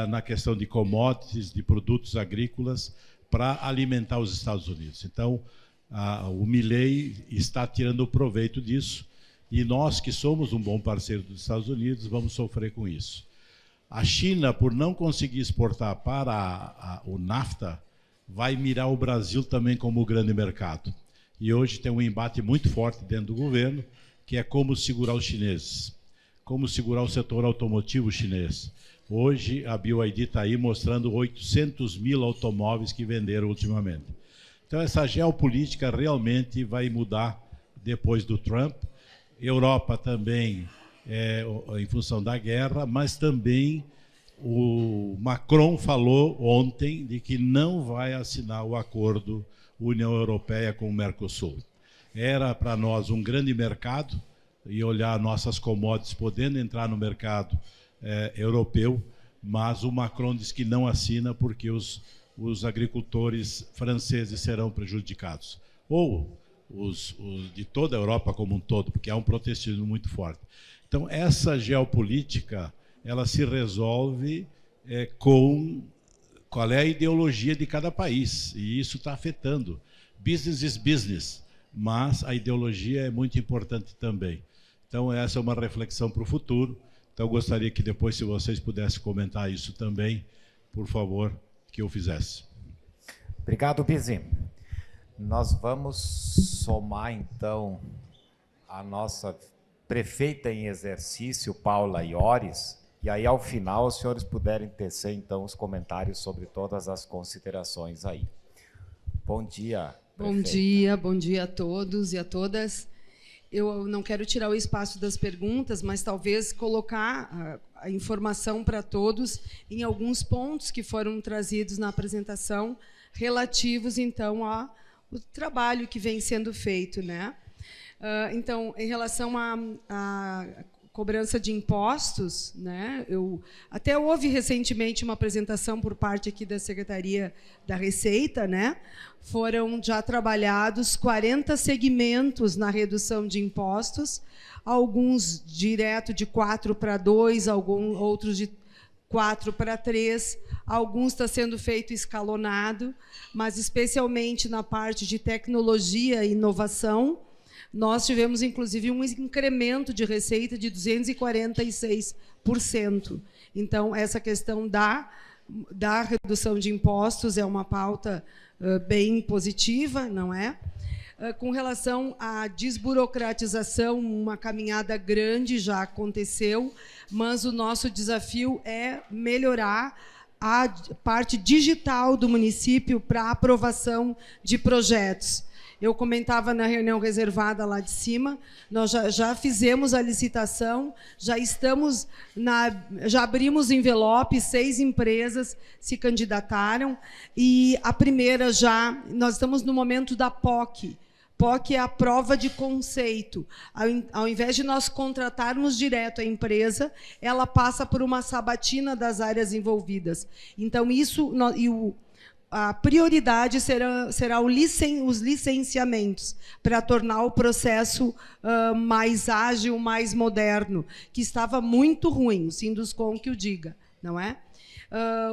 na questão de commodities, de produtos agrícolas, para alimentar os Estados Unidos. Então, o Milei está tirando proveito disso, e nós, que somos um bom parceiro dos Estados Unidos, vamos sofrer com isso. A China, por não conseguir exportar para o NAFTA, vai mirar o Brasil também como grande mercado. E hoje tem um embate muito forte dentro do governo, que é como segurar os chineses, como segurar o setor automotivo chinês. Hoje, a BYD está aí mostrando 800 mil automóveis que venderam ultimamente. Então, essa geopolítica realmente vai mudar depois do Trump. Europa também, em função da guerra, mas também o Macron falou ontem de que não vai assinar o acordo União Europeia com o Mercosul. Era para nós um grande mercado, e olhar nossas commodities podendo entrar no mercado europeu, mas o Macron diz que não assina porque os agricultores franceses serão prejudicados. Ou os de toda a Europa como um todo, porque há um protecionismo muito forte. Então, essa geopolítica, ela se resolve com qual é a ideologia de cada país, e isso está afetando. Business is business, mas a ideologia é muito importante também. Então, essa é uma reflexão para o futuro. Então, eu gostaria que depois, se vocês pudessem comentar isso também, por favor, que eu fizesse. Obrigado, Bizi. Nós vamos somar, então, a nossa prefeita em exercício, Paula Iores, e aí, ao final, os senhores puderem tecer, então, os comentários sobre todas as considerações aí. Bom dia, prefeita. Bom dia a todos e a todas. Eu não quero tirar o espaço das perguntas, mas talvez colocar a informação para todos em alguns pontos que foram trazidos na apresentação, relativos, então, ao trabalho que vem sendo feito, né? Então, em relação à cobrança de impostos, né? Até houve recentemente uma apresentação por parte aqui da Secretaria da Receita, né? Foram já trabalhados 40 segmentos na redução de impostos, alguns direto de 4 para 2, outros de 4 para 3, alguns está sendo feito escalonado, mas especialmente na parte de tecnologia e inovação, nós tivemos, inclusive, um incremento de receita de 246%. Então, essa questão da redução de impostos é uma pauta bem positiva, não é? Com relação à desburocratização, uma caminhada grande já aconteceu, mas o nosso desafio é melhorar a parte digital do município para aprovação de projetos. Eu comentava na reunião reservada lá de cima, nós já fizemos a licitação, já abrimos envelope, 6 empresas se candidataram, e a primeira nós estamos no momento da POC, POC é a prova de conceito. Ao invés de nós contratarmos direto a empresa, ela passa por uma sabatina das áreas envolvidas. Então, a prioridade será os licenciamentos, para tornar o processo mais ágil, mais moderno, que estava muito ruim, o Sinduscom que o diga, não é?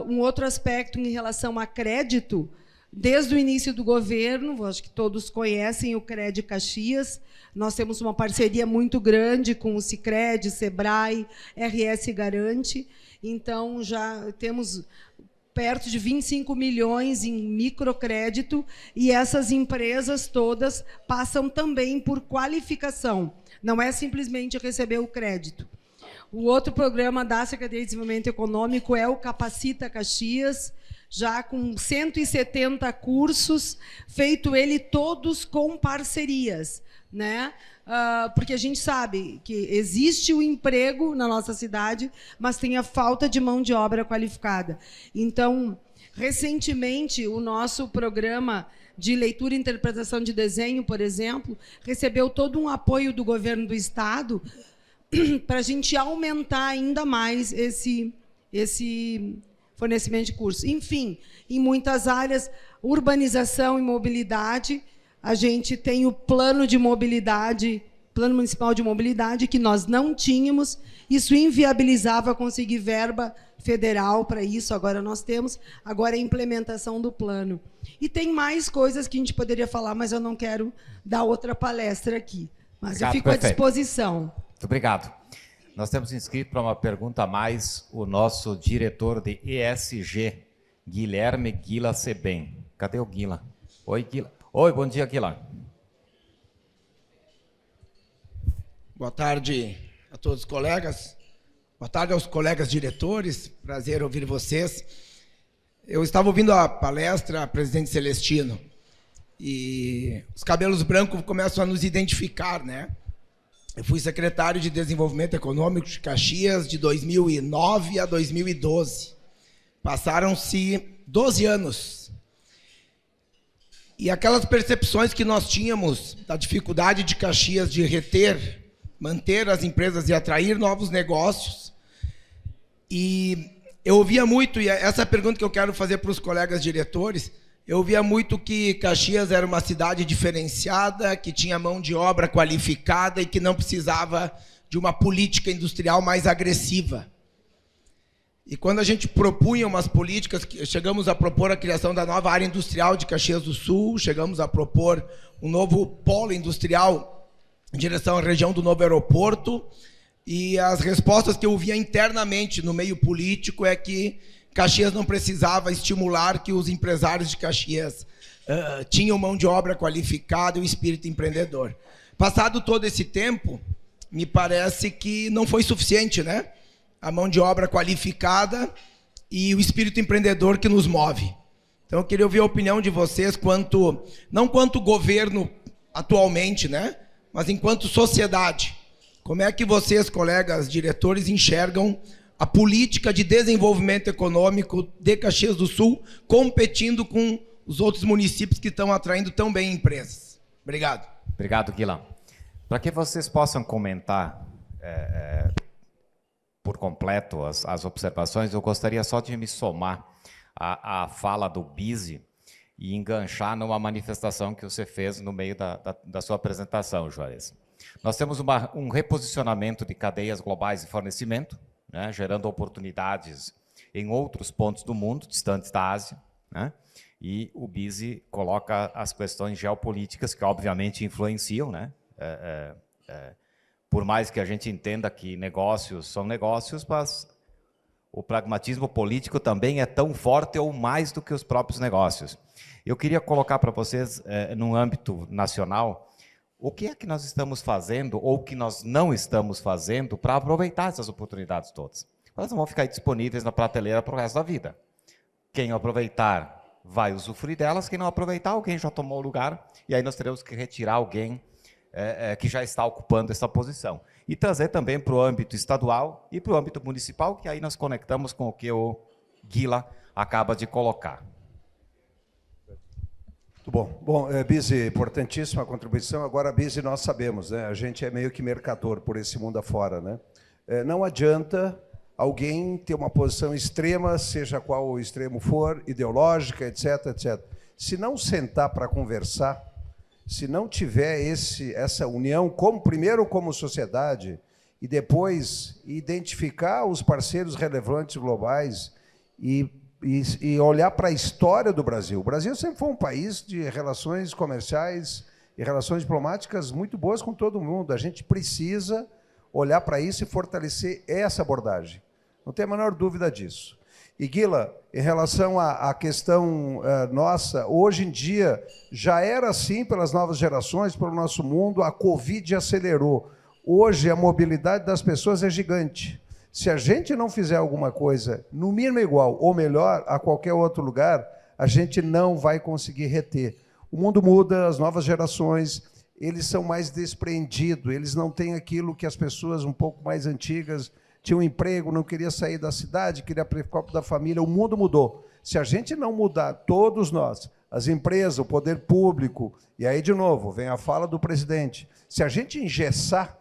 Um outro aspecto em relação a crédito, desde o início do governo, acho que todos conhecem o Cred Caxias, nós temos uma parceria muito grande com o Sicredi, Sebrae, RS Garante, então já temos perto de 25 milhões em microcrédito, e essas empresas todas passam também por qualificação, não é simplesmente receber o crédito. O outro programa da Secretaria de Desenvolvimento Econômico é o Capacita Caxias, já com 170 cursos, feito ele todos com parcerias, né? Porque a gente sabe que existe o emprego na nossa cidade, mas tem a falta de mão de obra qualificada. Então, recentemente, o nosso programa de leitura e interpretação de desenho, por exemplo, recebeu todo um apoio do governo do Estado para a gente aumentar ainda mais esse fornecimento de cursos. Enfim, em muitas áreas, urbanização e mobilidade, a gente tem o plano de mobilidade, plano municipal de mobilidade, que nós não tínhamos, isso inviabilizava conseguir verba federal para isso, agora nós temos, agora é a implementação do plano. E tem mais coisas que a gente poderia falar, mas eu não quero dar outra palestra aqui. Mas Obrigado, eu fico à prefeito. disposição. Muito obrigado. Nós temos inscrito para uma pergunta a mais o nosso diretor de ESG, Guilherme Guila Sebem. Cadê o Guila? Oi, Guila. Oi, bom dia, Guila. Boa tarde a todos os colegas. Boa tarde aos colegas diretores. Prazer ouvir vocês. Eu estava ouvindo a palestra, presidente Celestino, e os cabelos brancos começam a nos identificar, né? Eu fui secretário de Desenvolvimento Econômico de Caxias de 2009 a 2012. Passaram-se 12 anos. E aquelas percepções que nós tínhamos da dificuldade de Caxias de reter, manter as empresas e atrair novos negócios. E eu ouvia muito, e essa é a pergunta que eu quero fazer para os colegas diretores, eu ouvia muito que Caxias era uma cidade diferenciada, que tinha mão de obra qualificada e que não precisava de uma política industrial mais agressiva. E quando a gente propunha umas políticas, chegamos a propor a criação da nova área industrial de Caxias do Sul, chegamos a propor um novo polo industrial em direção à região do novo aeroporto, e as respostas que eu ouvia internamente no meio político é que Caxias não precisava estimular que os empresários de Caxias tinham mão de obra qualificada e o espírito empreendedor. Passado todo esse tempo, me parece que não foi suficiente, né? A mão de obra qualificada e o espírito empreendedor que nos move. Então, eu queria ouvir a opinião de vocês não quanto governo atualmente, né? Mas enquanto sociedade. Como é que vocês, colegas diretores, enxergam a política de desenvolvimento econômico de Caxias do Sul competindo com os outros municípios que estão atraindo tão bem empresas? Obrigado. Obrigado, Guilherme. Para que vocês possam comentar por completo as observações, eu gostaria só de me somar à fala do Bise e enganchar numa manifestação que você fez no meio da sua apresentação, Juarez. Nós temos um reposicionamento de cadeias globais de fornecimento, né, gerando oportunidades em outros pontos do mundo, distantes da Ásia, né, e o Bise coloca as questões geopolíticas que, obviamente, influenciam, né, por mais que a gente entenda que negócios são negócios, mas o pragmatismo político também é tão forte ou mais do que os próprios negócios. Eu queria colocar para vocês, num âmbito nacional, o que é que nós estamos fazendo ou que nós não estamos fazendo para aproveitar essas oportunidades todas. Elas não vão ficar disponíveis na prateleira para o resto da vida. Quem aproveitar vai usufruir delas, quem não aproveitar, alguém já tomou o lugar, e aí nós teremos que retirar alguém que já está ocupando essa posição. E trazer também para o âmbito estadual e para o âmbito municipal, que aí nós conectamos com o que o Guila acaba de colocar. Muito bom. Bom, Bise, importantíssima a contribuição. Agora, Bise, nós sabemos, né? A gente é meio que mercador por esse mundo afora, né? Não adianta alguém ter uma posição extrema, seja qual o extremo for, ideológica, etc, etc. Se não sentar para conversar, se não tiver essa união, primeiro como sociedade, e depois identificar os parceiros relevantes globais e olhar para a história do Brasil. O Brasil sempre foi um país de relações comerciais e relações diplomáticas muito boas com todo mundo. A gente precisa olhar para isso e fortalecer essa abordagem. Não tem a menor dúvida disso. E, Guila, em relação à questão nossa, hoje em dia, já era assim pelas novas gerações, pelo nosso mundo, a Covid acelerou. Hoje, a mobilidade das pessoas é gigante. Se a gente não fizer alguma coisa, no mínimo igual ou melhor a qualquer outro lugar, a gente não vai conseguir reter. O mundo muda, as novas gerações, eles são mais despreendidos, eles não têm aquilo que as pessoas um pouco mais antigas tinham emprego, não queria sair da cidade, queria preocupar da família. O mundo mudou. Se a gente não mudar, todos nós, as empresas, o poder público, e aí, de novo, vem a fala do presidente, se a gente engessar,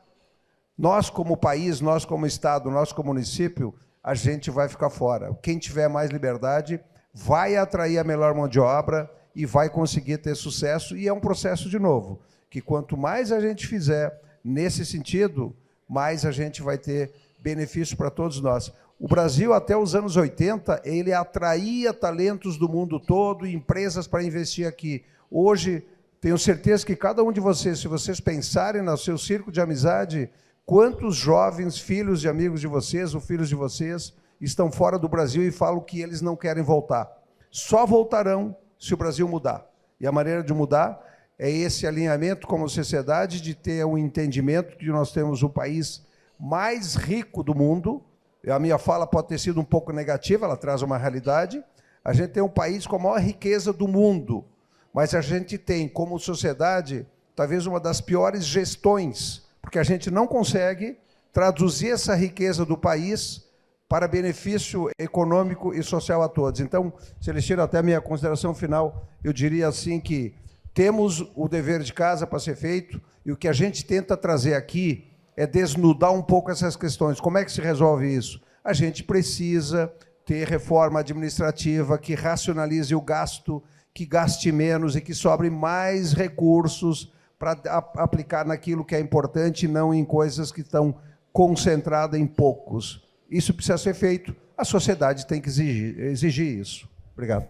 nós como país, nós como Estado, nós como município, a gente vai ficar fora. Quem tiver mais liberdade vai atrair a melhor mão de obra e vai conseguir ter sucesso, e é um processo, de novo, que quanto mais a gente fizer nesse sentido, mais a gente vai ter benefício para todos nós. O Brasil, até os anos 80, ele atraía talentos do mundo todo, empresas para investir aqui. Hoje, tenho certeza que cada um de vocês, se vocês pensarem no seu círculo de amizade, quantos jovens, filhos de amigos de vocês, ou filhos de vocês, estão fora do Brasil e falam que eles não querem voltar. Só voltarão se o Brasil mudar. E a maneira de mudar é esse alinhamento como sociedade, de ter um entendimento de que nós temos o país mais rico do mundo. A minha fala pode ter sido um pouco negativa, ela traz uma realidade. A gente tem um país com a maior riqueza do mundo, mas a gente tem, como sociedade, talvez uma das piores gestões, porque a gente não consegue traduzir essa riqueza do país para benefício econômico e social a todos. Então, Celestino, até a minha consideração final, eu diria assim que temos o dever de casa para ser feito, e o que a gente tenta trazer aqui é desnudar um pouco essas questões. Como é que se resolve isso? A gente precisa ter reforma administrativa que racionalize o gasto, que gaste menos e que sobre mais recursos para aplicar naquilo que é importante e não em coisas que estão concentradas em poucos. Isso precisa ser feito, a sociedade tem que exigir isso. Obrigado.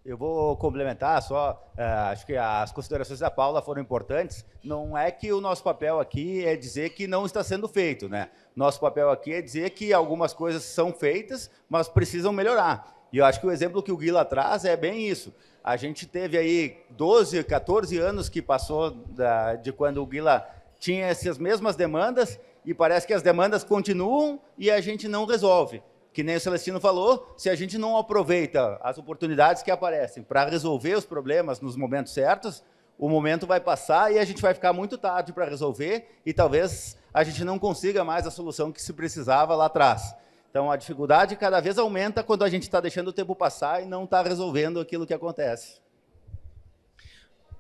Eu vou complementar só, acho que as considerações da Paula foram importantes. Não é que o nosso papel aqui é dizer que não está sendo feito, né? Nosso papel aqui é dizer que algumas coisas são feitas, mas precisam melhorar. E eu acho que o exemplo que o Guila traz é bem isso. A gente teve aí 12, 14 anos que passou de quando o Guila tinha essas mesmas demandas, e parece que as demandas continuam e a gente não resolve. Que nem o Celestino falou, se a gente não aproveita as oportunidades que aparecem para resolver os problemas nos momentos certos, o momento vai passar e a gente vai ficar muito tarde para resolver, e talvez a gente não consiga mais a solução que se precisava lá atrás. Então, a dificuldade cada vez aumenta quando a gente está deixando o tempo passar e não está resolvendo aquilo que acontece.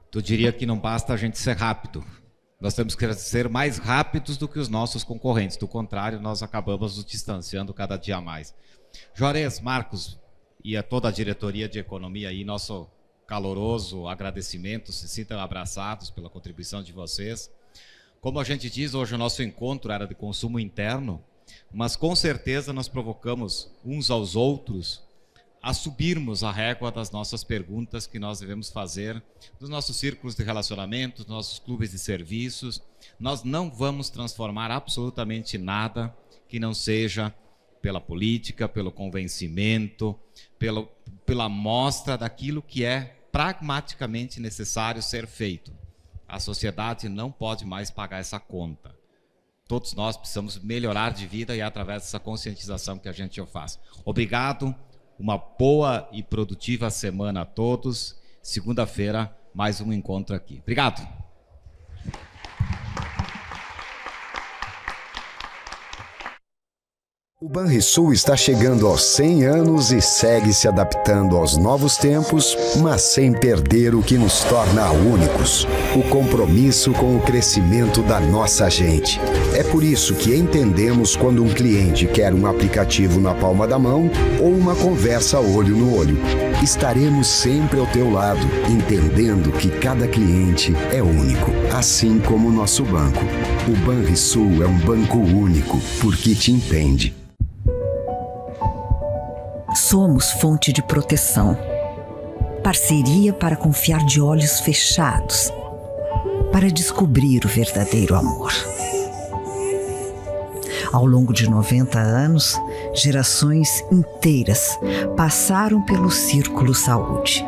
Tu diria que não basta a gente ser rápido. Nós temos que ser mais rápidos do que os nossos concorrentes. Do contrário, nós acabamos nos distanciando cada dia mais. Juarez, Marcos e a toda a diretoria de economia aí, nosso caloroso agradecimento. Se sintam abraçados pela contribuição de vocês. Como a gente diz, hoje o nosso encontro era de consumo interno, mas com certeza nós provocamos uns aos outros a subirmos a régua das nossas perguntas que nós devemos fazer nos nossos círculos de relacionamento, nos nossos clubes de serviços. Nós não vamos transformar absolutamente nada que não seja pela política, pelo convencimento, pela mostra daquilo que é pragmaticamente necessário ser feito. A sociedade não pode mais pagar essa conta. Todos nós precisamos melhorar de vida, e é através dessa conscientização que a gente o faz. Obrigado. Uma boa e produtiva semana a todos. Segunda-feira, mais um encontro aqui. Obrigado. O Banrisul está chegando aos 100 anos e segue se adaptando aos novos tempos, mas sem perder o que nos torna únicos: o compromisso com o crescimento da nossa gente. É por isso que entendemos quando um cliente quer um aplicativo na palma da mão ou uma conversa olho no olho. Estaremos sempre ao teu lado, entendendo que cada cliente é único, assim como o nosso banco. O Banrisul é um banco único, porque te entende. Somos fonte de proteção, parceria para confiar de olhos fechados, para descobrir o verdadeiro amor. Ao longo de 90 anos, gerações inteiras passaram pelo Círculo Saúde.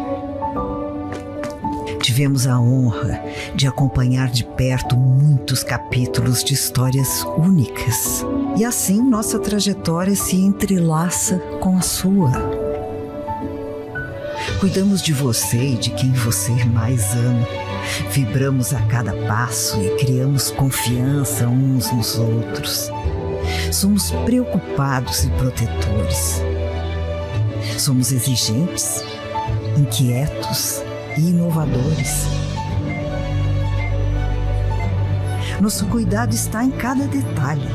Tivemos a honra de acompanhar de perto muitos capítulos de histórias únicas. E assim nossa trajetória se entrelaça com a sua. Cuidamos de você e de quem você mais ama. Vibramos a cada passo e criamos confiança uns nos outros. Somos preocupados e protetores. Somos exigentes, inquietos e inovadores. Nosso cuidado está em cada detalhe.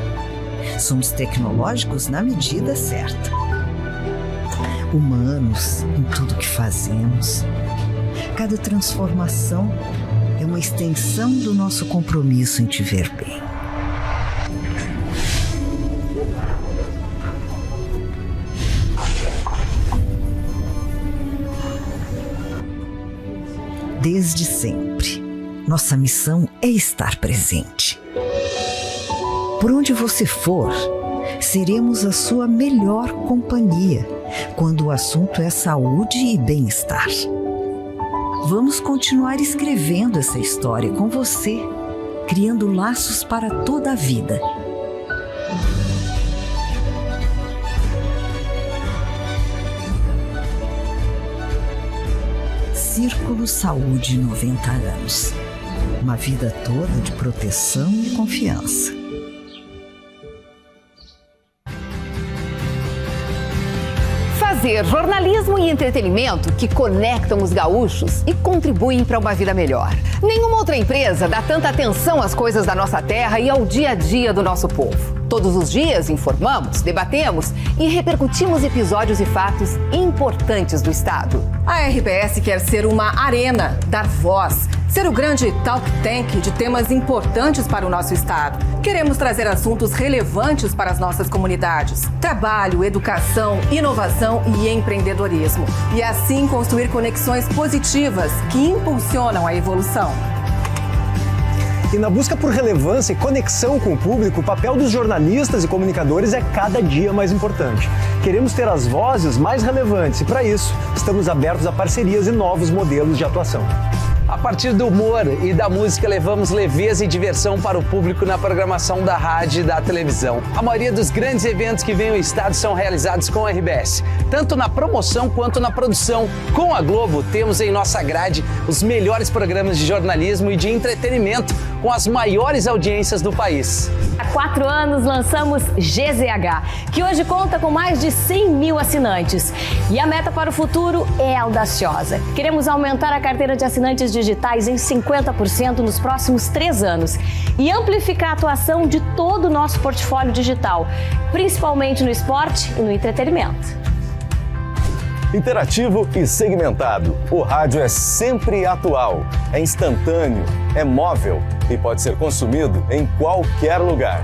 Somos tecnológicos na medida certa. Humanos em tudo que fazemos. Cada transformação é uma extensão do nosso compromisso em te ver bem. Desde sempre, nossa missão é estar presente. Por onde você for, seremos a sua melhor companhia quando o assunto é saúde e bem-estar. Vamos continuar escrevendo essa história com você, criando laços para toda a vida. Círculo Saúde 90 anos. Uma vida toda de proteção e confiança. Fazer jornalismo e entretenimento que conectam os gaúchos e contribuem para uma vida melhor. Nenhuma outra empresa dá tanta atenção às coisas da nossa terra e ao dia a dia do nosso povo. Todos os dias informamos, debatemos e repercutimos episódios e fatos importantes do Estado. A RBS quer ser uma arena, dar voz, ser o grande talk tank de temas importantes para o nosso Estado. Queremos trazer assuntos relevantes para as nossas comunidades. Trabalho, educação, inovação e empreendedorismo. E assim construir conexões positivas que impulsionam a evolução. E na busca por relevância e conexão com o público, o papel dos jornalistas e comunicadores é cada dia mais importante. Queremos ter as vozes mais relevantes e, para isso, estamos abertos a parcerias e novos modelos de atuação. A partir do humor e da música, levamos leveza e diversão para o público na programação da rádio e da televisão. A maioria dos grandes eventos que vêm ao estado são realizados com a RBS, tanto na promoção quanto na produção. Com a Globo, temos em nossa grade os melhores programas de jornalismo e de entretenimento, com as maiores audiências do país. Há 4 anos lançamos GZH, que hoje conta com mais de 100 mil assinantes. E a meta para o futuro é audaciosa. Queremos aumentar a carteira de assinantes digitais em 50% nos próximos 3 anos e amplificar a atuação de todo o nosso portfólio digital, principalmente no esporte e no entretenimento. Interativo e segmentado. O rádio é sempre atual, é instantâneo, é móvel e pode ser consumido em qualquer lugar.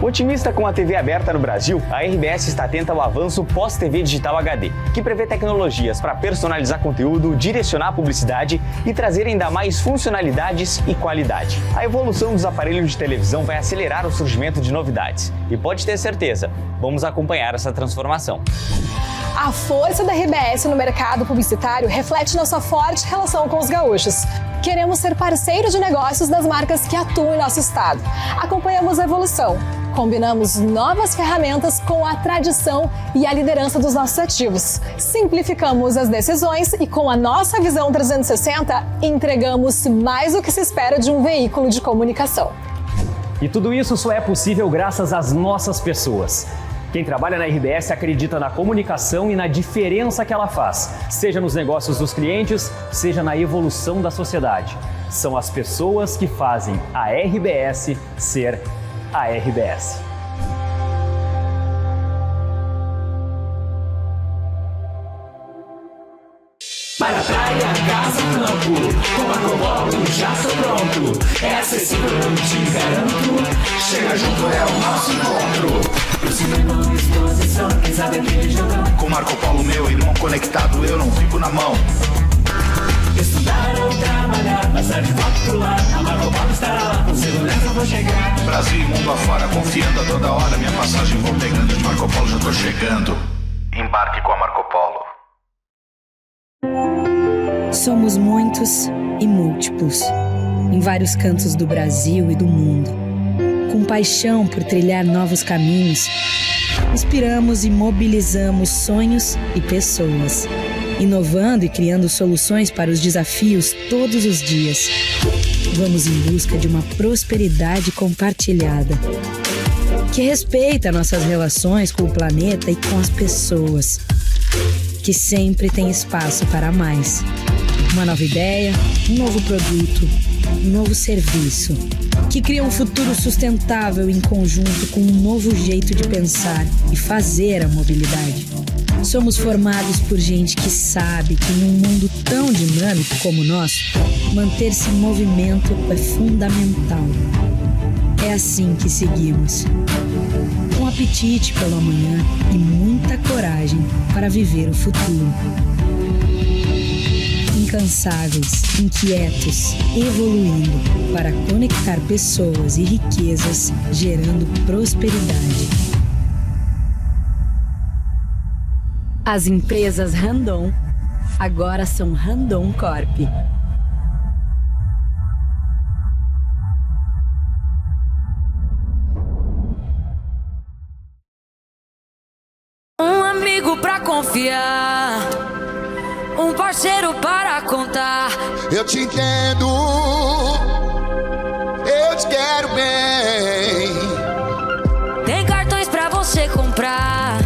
Otimista com a TV aberta no Brasil, a RBS está atenta ao avanço pós-TV digital HD, que prevê tecnologias para personalizar conteúdo, direcionar a publicidade e trazer ainda mais funcionalidades e qualidade. A evolução dos aparelhos de televisão vai acelerar o surgimento de novidades. E pode ter certeza, vamos acompanhar essa transformação. A força da RBS no mercado publicitário reflete nossa forte relação com os gaúchos. Queremos ser parceiro de negócios das marcas que atuam em nosso estado. Acompanhamos a evolução. Combinamos novas ferramentas com a tradição e a liderança dos nossos ativos. Simplificamos as decisões e, com a nossa visão 360, entregamos mais do que se espera de um veículo de comunicação. E tudo isso só é possível graças às nossas pessoas. Quem trabalha na RBS acredita na comunicação e na diferença que ela faz, seja nos negócios dos clientes, seja na evolução da sociedade. São as pessoas que fazem a RBS ser a RBS. Para a praia, casa, campo, com Marcopolo já sou pronto. É acessível, eu te garanto. Chega junto, é o nosso encontro. Prosseguindo exposição, quem sabe aquele jogão. Com Marcopolo, meu irmão conectado, eu não fico na mão. Estudar ou trabalhar, passar de foto pro lar. A Marcopolo estará lá, com segurança eu vou chegar. Brasil e mundo afora, confiando a toda hora. Minha passagem vou pegando, de Marcopolo já tô chegando. Embarque com a Marcopolo. Somos muitos e múltiplos, em vários cantos do Brasil e do mundo. Com paixão por trilhar novos caminhos, inspiramos e mobilizamos sonhos e pessoas, inovando e criando soluções para os desafios todos os dias. Vamos em busca de uma prosperidade compartilhada, que respeita nossas relações com o planeta e com as pessoas, que sempre tem espaço para mais. Uma nova ideia, um novo produto, um novo serviço, que cria um futuro sustentável em conjunto com um novo jeito de pensar e fazer a mobilidade. Somos formados por gente que sabe que num mundo tão dinâmico como o nosso, manter-se em movimento é fundamental. É assim que seguimos. Com apetite pelo amanhã e muita coragem para viver o futuro. Incansáveis, inquietos, evoluindo para conectar pessoas e riquezas, gerando prosperidade. As empresas Randon agora são Randon Corp. Um amigo pra confiar, um parceiro para contar. Eu te entendo, eu te quero bem. Tem cartões pra você comprar,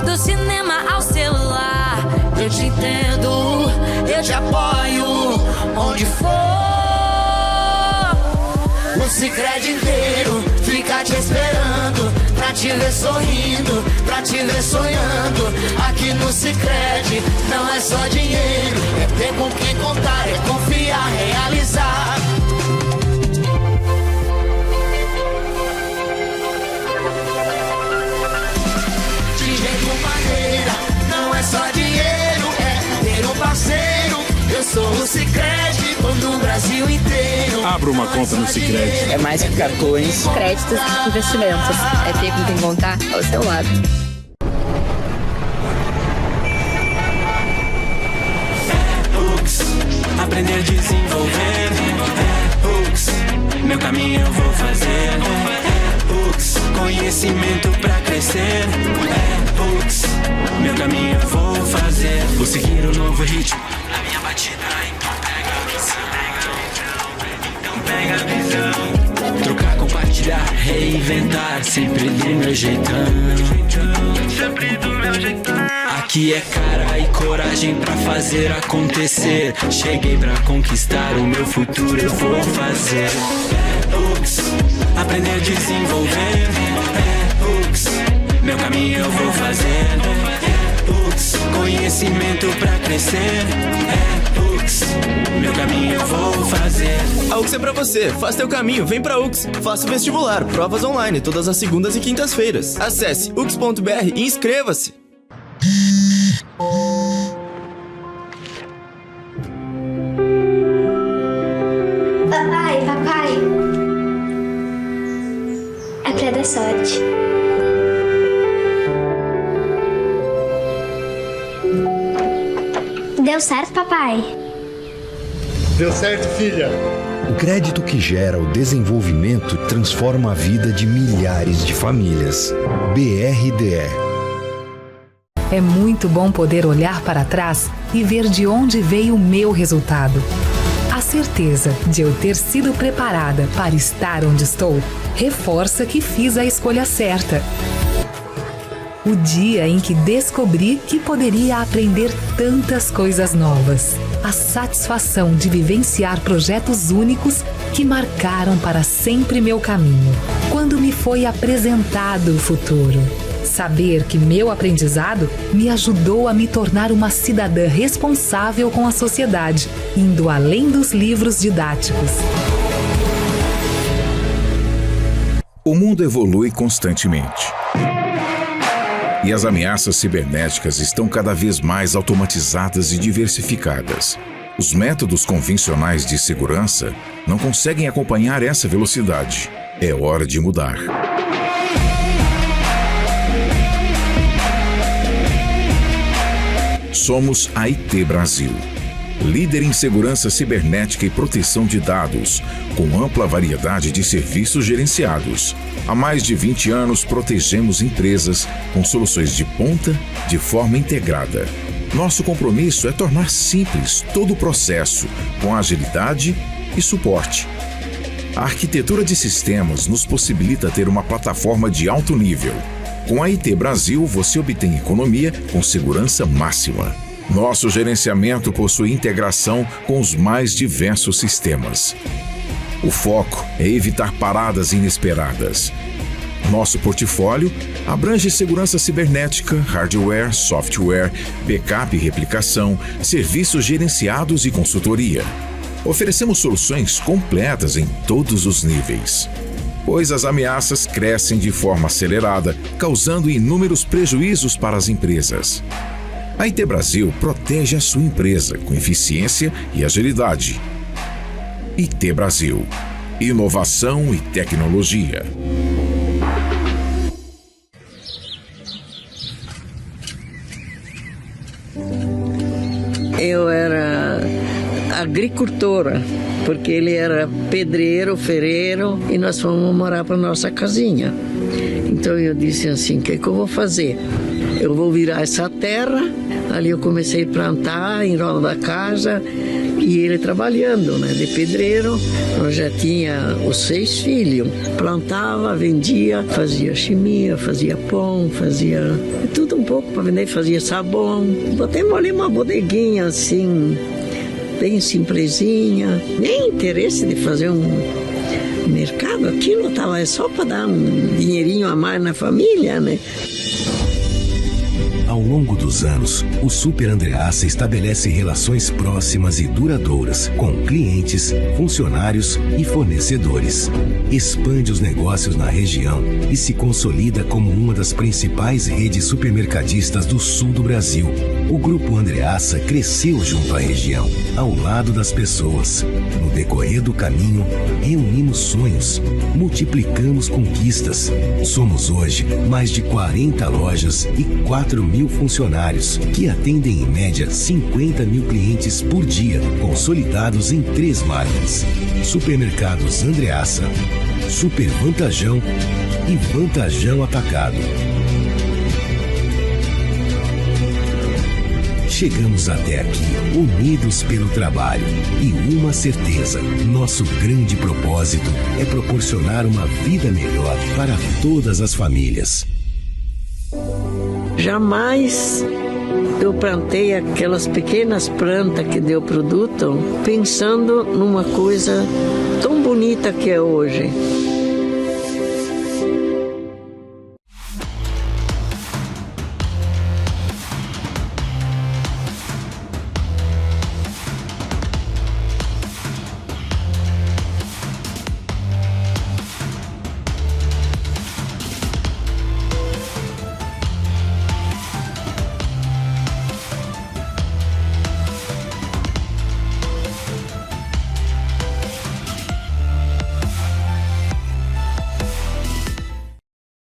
do cinema ao celular. Eu te entendo, eu te apoio, onde for. O Sicredi inteiro fica te esperando, pra te ver sorrindo, pra te ver sonhando. Aqui no Sicredi não é só dinheiro, é ter com quem contar, é confiar, realizar. De jeito maneira, não é só dinheiro, é ter um parceiro. Eu sou o Sicredi, no Brasil inteiro. Abra uma conta no Sicredi. É mais que cartões, créditos e investimentos. É ter com quem contar ao seu lado. Aprender a desenvolver. Meu caminho eu vou fazer. Conhecimento pra crescer. Meu caminho eu vou fazer. Vou seguir o novo ritmo na minha batida. Então pega a visão. Trocar, compartilhar, reinventar. Sempre do meu jeitão. Sempre do meu jeitão. Aqui é cara e coragem pra fazer acontecer. Cheguei pra conquistar o meu futuro, eu vou fazer. Aprender a desenvolver. Meu caminho eu vou fazer. Conhecimento pra crescer. Meu caminho eu vou fazer. A UX é pra você, faz teu caminho, vem pra UX. Faça o vestibular, provas online, todas as segundas e quintas-feiras. Acesse ux.br e inscreva-se. Papai, é pra dar sorte. Deu certo, papai? Deu certo, filha. O crédito que gera o desenvolvimento transforma a vida de milhares de famílias. BRDE. É muito bom poder olhar para trás e ver de onde veio o meu resultado. A certeza de eu ter sido preparada para estar onde estou reforça que fiz a escolha certa. O dia em que descobri que poderia aprender tantas coisas novas. A satisfação de vivenciar projetos únicos que marcaram para sempre meu caminho. Quando me foi apresentado o futuro. Saber que meu aprendizado me ajudou a me tornar uma cidadã responsável com a sociedade, indo além dos livros didáticos. O mundo evolui constantemente. E as ameaças cibernéticas estão cada vez mais automatizadas e diversificadas. Os métodos convencionais de segurança não conseguem acompanhar essa velocidade. É hora de mudar. Somos a IT Brasil, líder em segurança cibernética e proteção de dados, com ampla variedade de serviços gerenciados. Há mais de 20 anos protegemos empresas com soluções de ponta de forma integrada. Nosso compromisso é tornar simples todo o processo, com agilidade e suporte. A arquitetura de sistemas nos possibilita ter uma plataforma de alto nível. Com a IT Brasil, você obtém economia com segurança máxima. Nosso gerenciamento possui integração com os mais diversos sistemas. O foco é evitar paradas inesperadas. Nosso portfólio abrange segurança cibernética, hardware, software, backup e replicação, serviços gerenciados e consultoria. Oferecemos soluções completas em todos os níveis, pois as ameaças crescem de forma acelerada, causando inúmeros prejuízos para as empresas. A IT Brasil protege a sua empresa com eficiência e agilidade. IT Brasil. Inovação e tecnologia. Eu era agricultora, porque ele era pedreiro, ferreiro, e nós fomos morar para nossa casinha. Então eu disse assim, o que eu vou fazer? Eu vou virar essa terra. Ali eu comecei a plantar em volta da casa, e ele trabalhando, né, de pedreiro. Eu já tinha os 6 filhos. Plantava, vendia, fazia chimia, fazia pão, fazia tudo um pouco para vender, fazia sabão. Botemos ali uma bodeguinha assim, bem simplesinha. Nem interesse de fazer um mercado, aquilo estava só para dar um dinheirinho a mais na família, né? Ao longo dos anos, o Super Andreassa estabelece relações próximas e duradouras com clientes, funcionários e fornecedores. Expande os negócios na região e se consolida como uma das principais redes supermercadistas do sul do Brasil. O Grupo Andreassa cresceu junto à região, ao lado das pessoas. No decorrer do caminho, reunimos sonhos, multiplicamos conquistas. Somos hoje mais de 40 lojas e 4.000 funcionários, que atendem em média 50.000 clientes por dia, consolidados em 3 marcas: Supermercados Andreassa, Super Vantajão e Vantajão Atacado. Chegamos até aqui unidos pelo trabalho e uma certeza: nosso grande propósito é proporcionar uma vida melhor para todas as famílias. Jamais eu plantei aquelas pequenas plantas que deu produto pensando numa coisa tão bonita que é hoje.